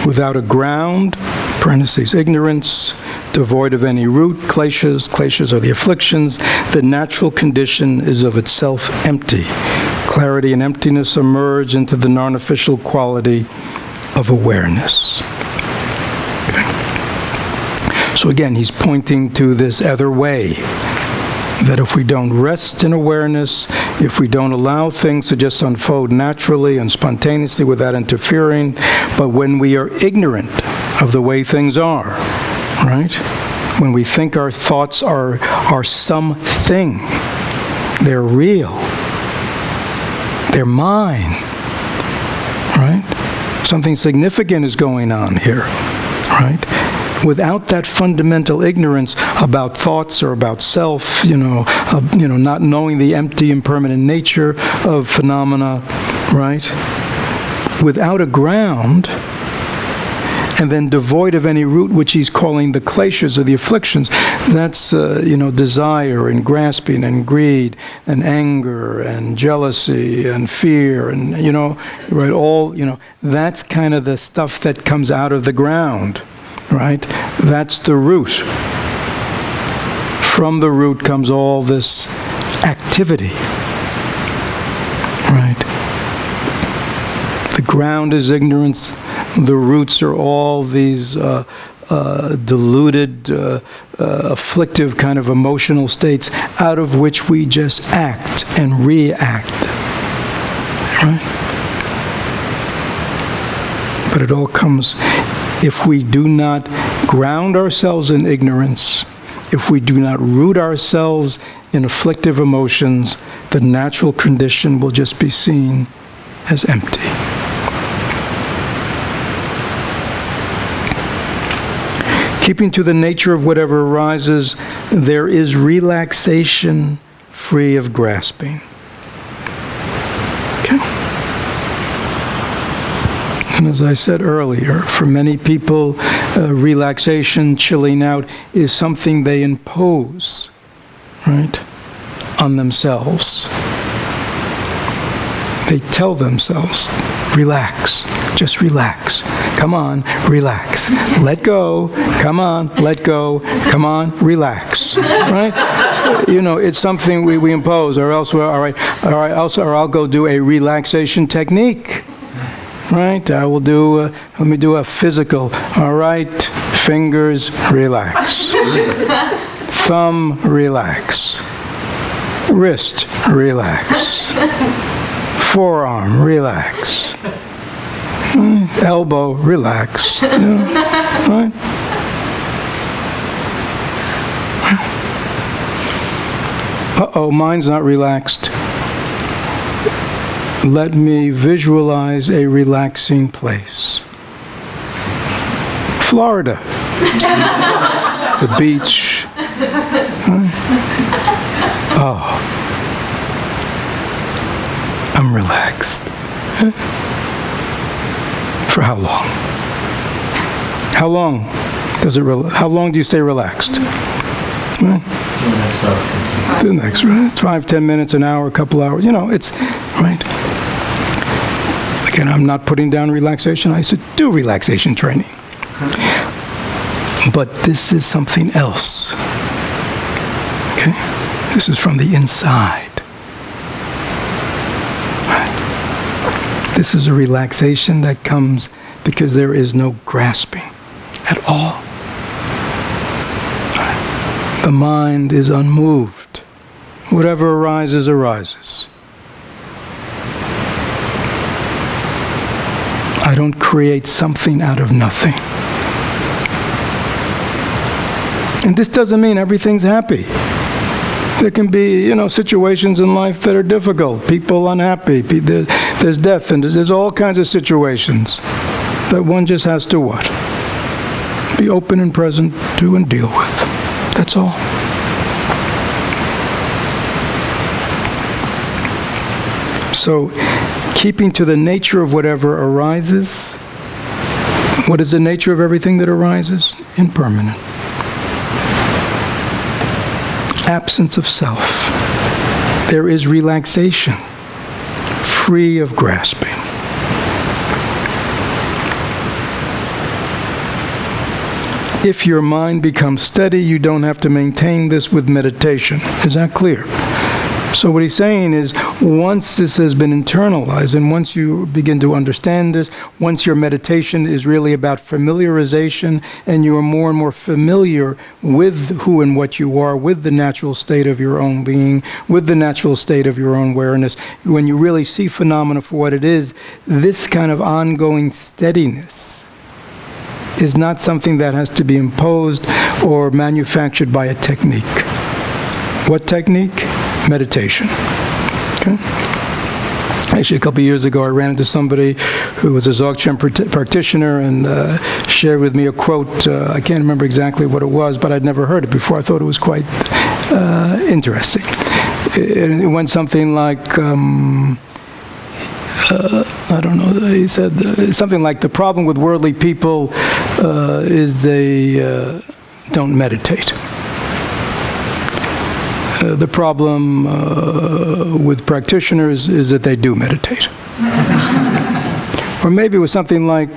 Without a ground, parentheses, ignorance, devoid of any root, kleshas are the afflictions, the natural condition is of itself empty. Clarity and emptiness emerge into the non-official quality of awareness. Okay. So again, he's pointing to this other way, that if we don't rest in awareness, if we don't allow things to just unfold naturally and spontaneously without interfering, but when we are ignorant of the way things are, right? When we think our thoughts are something, they're real, they're mine, right? Something significant is going on here, right? Without that fundamental ignorance about thoughts or about self, not knowing the empty, impermanent nature of phenomena, right? Without a ground, and then devoid of any root, which he's calling the kleshas or the afflictions, that's, desire and grasping and greed and anger and jealousy and fear and, right, all, that's kind of the stuff that comes out of the ground. Right? That's the root. From the root comes all this activity. Right? The ground is ignorance. The roots are all these deluded, afflictive kind of emotional states out of which we just act and react. Right? But it all comes... If we do not ground ourselves in ignorance, if we do not root ourselves in afflictive emotions, the natural condition will just be seen as empty. Keeping to the nature of whatever arises, there is relaxation free of grasping. Okay? And as I said earlier, for many people, relaxation, chilling out, is something they impose, right, on themselves. They tell themselves, relax, just relax. Come on, relax. Let go, come on, let go, come on, relax. Right? it's something we impose, or else, or I'll go do a relaxation technique. Right? I will do, let me do a physical. All right, fingers, relax. Thumb, relax. Wrist, relax. Forearm, relax. Elbow, relax. Right? Uh-oh, mine's not relaxed. Let me visualize a relaxing place. Florida. The beach. Oh. I'm relaxed. For how long? How long does it? How long do you stay relaxed? The next 5-10 minutes, an hour, a couple hours. It's right. Again, I'm not putting down relaxation. I used to do relaxation training, but this is something else. Okay, this is from the inside. This is a relaxation that comes because there is no grasping at all. The mind is unmoved. Whatever arises, arises. I don't create something out of nothing. And this doesn't mean everything's happy. There can be, situations in life that are difficult. People unhappy. There's death, and there's all kinds of situations that one just has to what? Be open and present to and deal with. That's all. So, keeping to the nature of whatever arises. What is the nature of everything that arises? Impermanent. Absence of self. There is relaxation, free of grasping. If your mind becomes steady, you don't have to maintain this with meditation. Is that clear? So what he's saying is, once this has been internalized, and once you begin to understand this, once your meditation is really about familiarization, and you are more and more familiar with who and what you are, with the natural state of your own being, with the natural state of your own awareness, when you really see phenomena for what it is, this kind of ongoing steadiness is not something that has to be imposed or manufactured by a technique. What technique? Meditation. Okay? Actually, a couple of years ago, I ran into somebody who was a Dzog-chen practitioner and shared with me a quote. I can't remember exactly what it was, but I'd never heard it before. I thought it was quite interesting. It went something like, I don't know, he said something like, the problem with worldly people is they don't meditate. The problem with practitioners is that they do meditate. Or maybe it was something like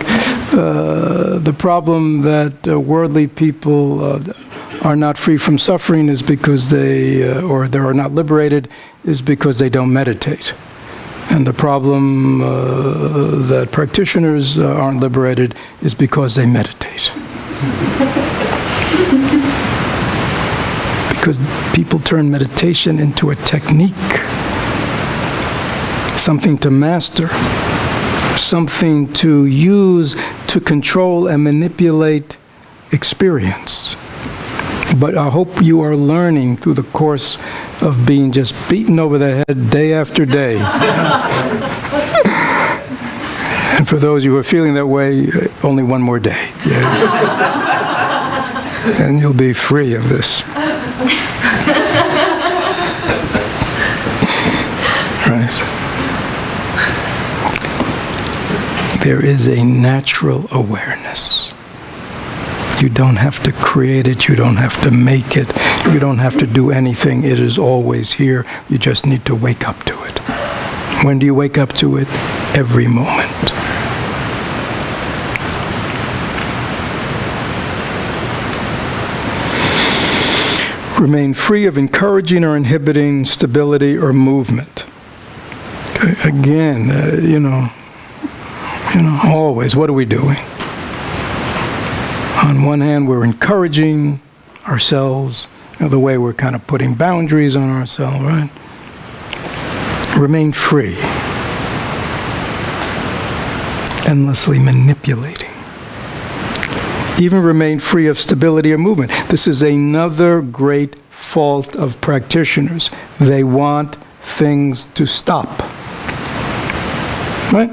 the problem that worldly people are not free from suffering is because they are not liberated is because they don't meditate. And the problem that practitioners aren't liberated is because they meditate. Because people turn meditation into a technique, something to master, something to use to control and manipulate experience. But I hope you are learning through the course of being just beaten over the head day after day. And for those who are feeling that way, only one more day. Yeah. And you'll be free of this. Right. There is a natural awareness. You don't have to create it, you don't have to make it, you don't have to do anything. It is always here. You just need to wake up to it. When do you wake up to it? Every moment. Remain free of encouraging or inhibiting stability or movement. Okay. Again, always, what are we doing? On one hand, we're encouraging ourselves, the way we're kind of putting boundaries on ourselves, right? Remain free. Endlessly manipulating. Even remain free of stability or movement. This is another great fault of practitioners. They want things to stop. Right?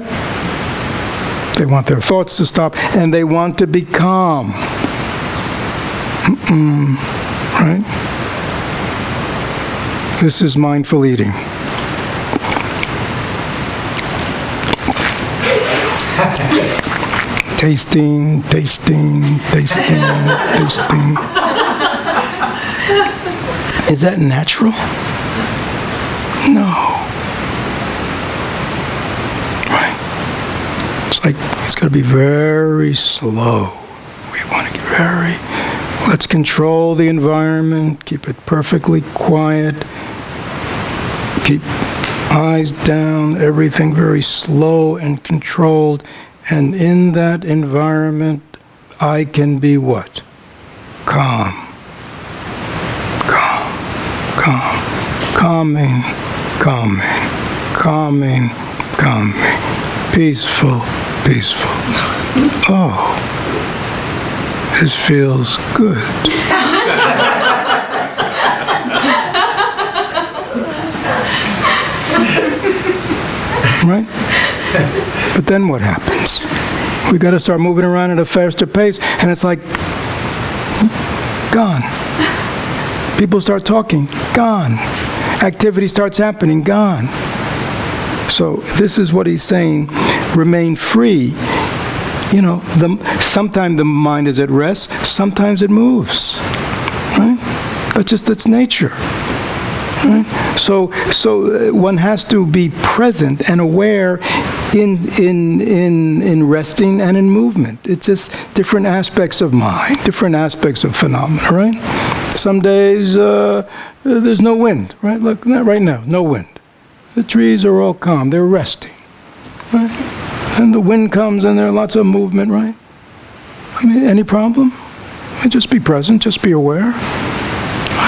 They want their thoughts to stop, and they want to be calm. Right? This is mindful eating. Tasting, tasting, tasting, tasting. Is that natural? No. Right. It's like, it's got to be very slow. We want to get let's control the environment, keep it perfectly quiet, keep eyes down, everything very slow and controlled. And in that environment, I can be what? Calm. Calm. Calm. Calming. Calming. Calming. Calming. Peaceful. Peaceful. Oh, this feels good. Right? But then what happens? We got to start moving around at a faster pace, and it's like, gone. People start talking, gone. Activity starts happening, gone. So this is what he's saying, remain free. You know, sometimes the mind is at rest, sometimes it moves, right? But just its nature. Right? So one has to be present and aware in resting and in movement. It's just different aspects of mind, different aspects of phenomena, right? Some days there's no wind, right? Look, right now, no wind. The trees are all calm, they're resting, right? And the wind comes and there are lots of movement, right? I mean, any problem? Just be present, just be aware.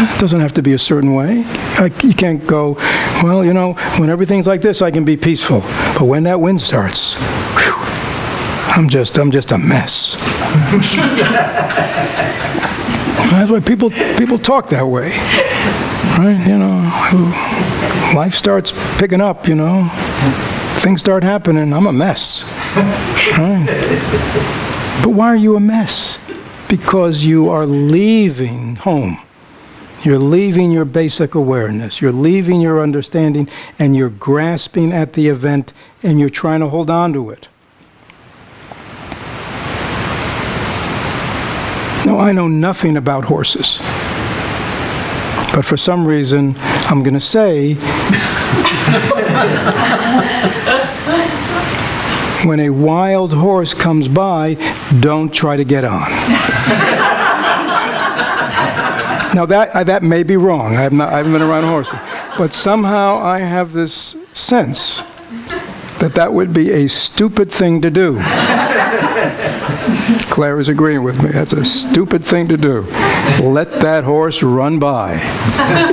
It doesn't have to be a certain way. You can't go, well, you know, when everything's like this, I can be peaceful. But when that wind starts, whew, I'm just a mess. That's why people talk that way, right? You know, life starts picking up. You know, things start happening. I'm a mess. Right? But why are you a mess? Because you are leaving home. You're leaving your basic awareness. You're leaving your understanding, and you're grasping at the event, and you're trying to hold on to it. Now, I know nothing about horses. But for some reason, I'm going to say, when a wild horse comes by, don't try to get on. Now that may be wrong. I haven't been around horses, but somehow I have this sense that would be a stupid thing to do. Claire is agreeing with me. That's a stupid thing to do. Let that horse run by.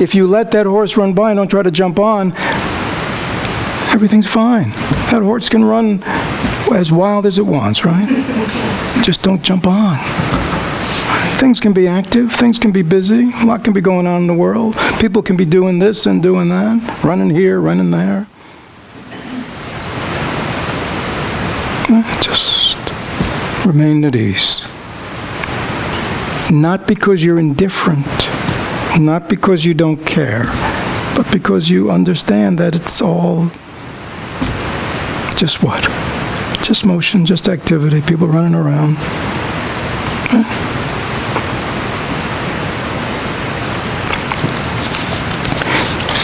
If you let that horse run by and don't try to jump on, everything's fine. That horse can run as wild as it wants, right? Just don't jump on. Things can be active, things can be busy, a lot can be going on in the world. People can be doing this and doing that, running here, running there. Just remain at ease. Not because you're indifferent, not because you don't care, but because you understand that it's all just what? Just motion, just activity, people running around.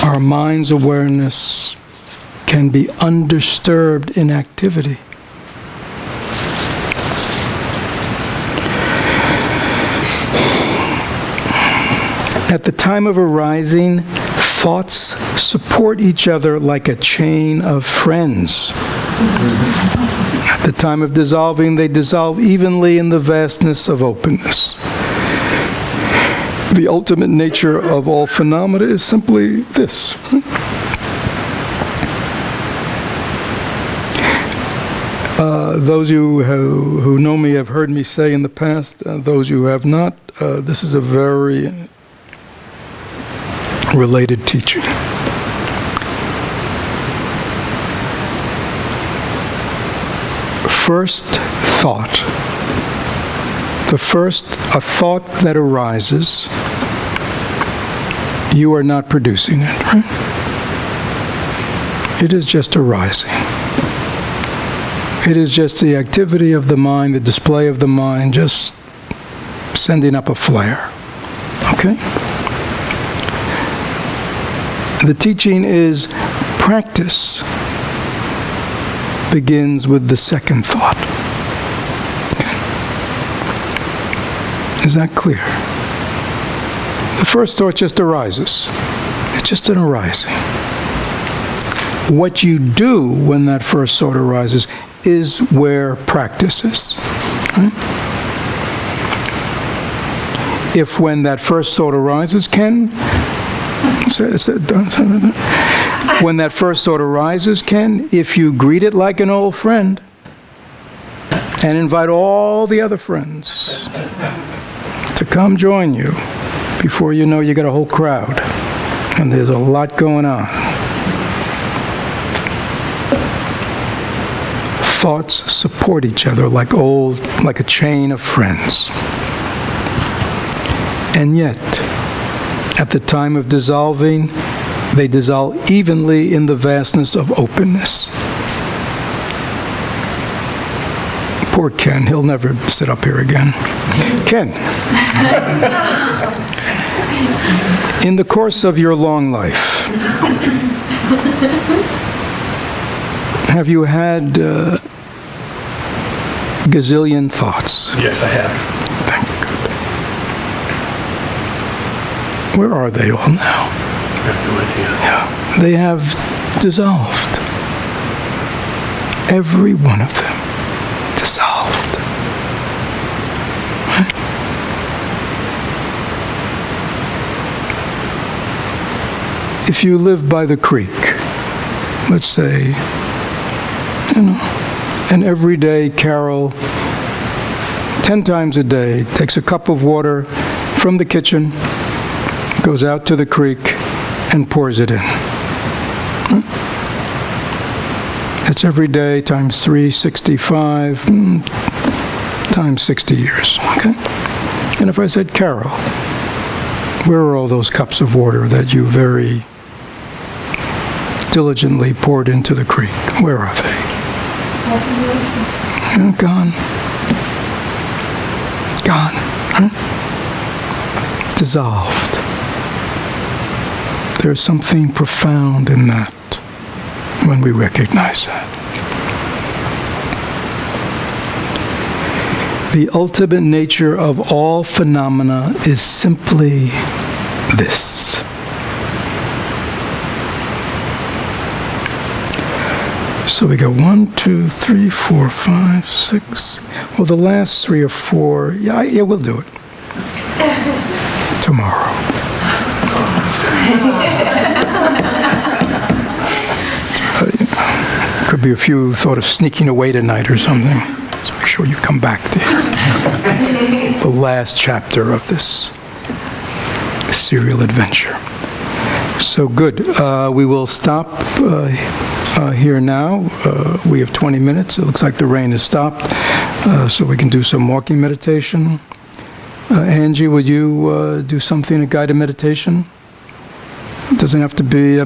Our mind's awareness can be undisturbed in activity. At the time of arising, thoughts support each other like a chain of friends. At the time of dissolving, they dissolve evenly in the vastness of openness. The ultimate nature of all phenomena is simply this. Those who know me have heard me say in the past, those who have not, this is a very related teaching. First thought. A thought that arises, you are not producing it, right? It is just arising. It is just the activity of the mind, the display of the mind, just sending up a flare. Okay? The teaching is practice begins with the second thought. Is that clear? The first thought just arises. It's just an arising. What you do when that first thought arises is where practice is. Right? If when that first thought arises, when that first thought arises, if you greet it like an old friend and invite all the other friends to come join you, before you know you got a whole crowd and there's a lot going on. Thoughts support each other like a chain of friends. And yet, at the time of dissolving, they dissolve evenly in the vastness of openness. Poor Ken, he'll never sit up here again. Ken, in the course of your long life, have you had gazillion thoughts? Yes, I have. Thank God. Where are they all now? I have no idea. Yeah, they have dissolved. Every one of them dissolved. Right? If you live by the creek, let's say, and every day Carol, 10 times a day, takes a cup of water from the kitchen, goes out to the creek, and pours it in. It's every day times 365 times 60 years. Okay? And if I said, Carol, where are all those cups of water that you very diligently poured into the creek? Where are they? Gone. Gone. Huh? Dissolved. There's something profound in that when we recognize that. The ultimate nature of all phenomena is simply this. So we got 1, 2, 3, 4, 5, 6. Well, the last 3 or 4, yeah, we'll do it tomorrow. Could be a few thought of sneaking away tonight or something. So make sure you come back to the last chapter of this serial adventure. So good. We will stop here now. We have 20 minutes. It looks like the rain has stopped, so we can do some walking meditation. Angie, would you do something, a guided meditation? It doesn't have to be, you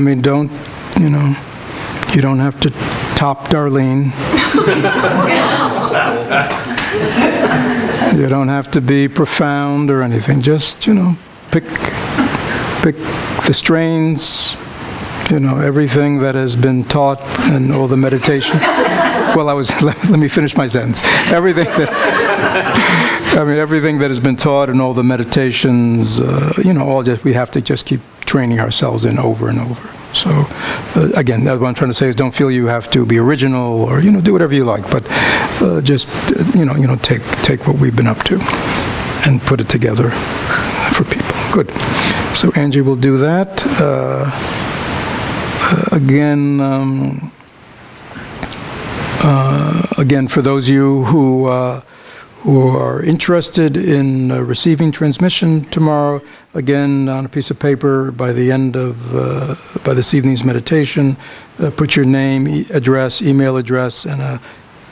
don't have to top Darlene. You don't have to be profound or anything. Just, pick the strains, everything that has been taught and all the meditation. Well, let me finish my sentence. Everything that I mean, everything that has been taught and all the meditations, all just, we have to just keep training ourselves in over and over. So, again, what I'm trying to say is don't feel you have to be original or, do whatever you like, but just, take what we've been up to and put it together for people. Good. So Angie will do that. Again, for those of you who are interested in receiving transmission tomorrow, again, on a piece of paper by the end of, by this evening's meditation, put your name, address, email address, and a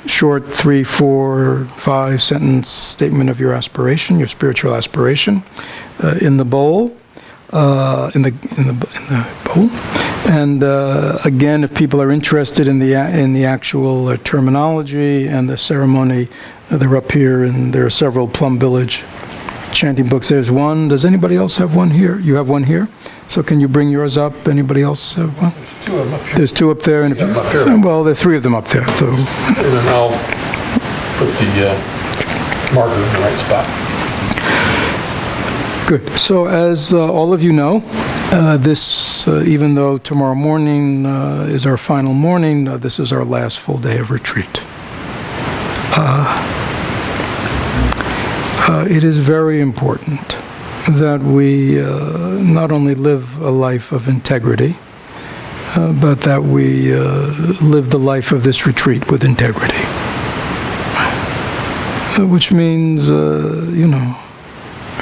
short 3, 4, 5 sentence statement of your aspiration, your spiritual aspiration, in the bowl, in the bowl. And again, if people are interested in the actual terminology and the ceremony, they're up here, and there are several Plum Village chanting books. There's one. Does anybody else have one here? You have one here? So can you bring yours up? Anybody else have one? There's 2 of them up here. There's 2 up there. And Yeah, up here. well, there are 3 of them up there. So. And then I'll put the marker in the right spot. Good. So as all of you know, this, even though tomorrow morning is our final morning, this is our last full day of retreat. It is very important that we not only live a life of integrity, but that we live the life of this retreat with integrity. Which means,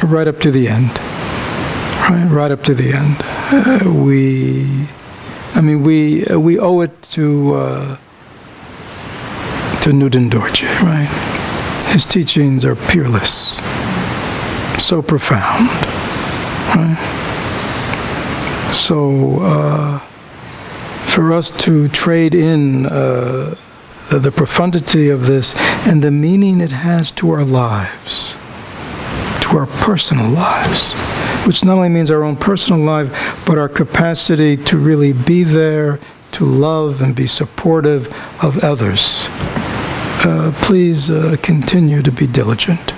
right up to the end. Right up to the end. We owe it to Newton Dorje, right? His teachings are peerless, so profound, right? So for us to trade in the profundity of this and the meaning it has to our lives, to our personal lives, which not only means our own personal life, but our capacity to really be there, to love and be supportive of others. Please continue to be diligent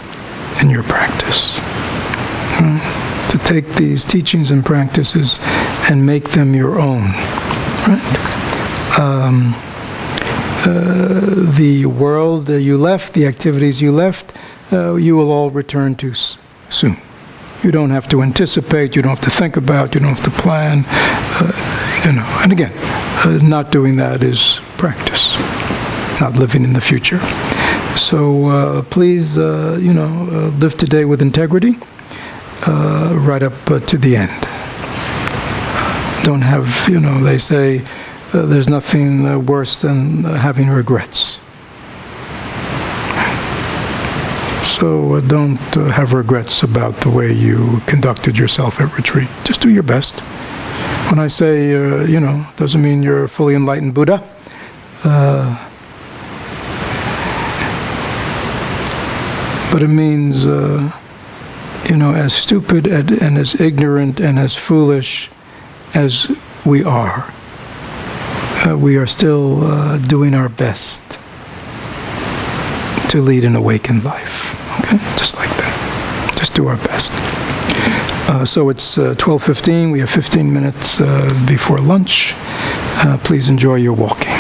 in your practice. To take these teachings and practices and make them your own. Right? The world you left, the activities you left, you will all return to soon. You don't have to anticipate, you don't have to think about, you don't have to plan. And again, not doing that is practice, not living in the future. So please, live today with integrity, right up to the end. Don't have, they say there's nothing worse than having regrets. So don't have regrets about the way you conducted yourself at retreat. Just do your best. When I say, doesn't mean you're a fully enlightened Buddha. But it means, as stupid and as ignorant and as foolish as we are still doing our best to lead an awakened life. Okay? Just like that. Just do our best. So it's 12:15. We have 15 minutes before lunch. Please enjoy your walking.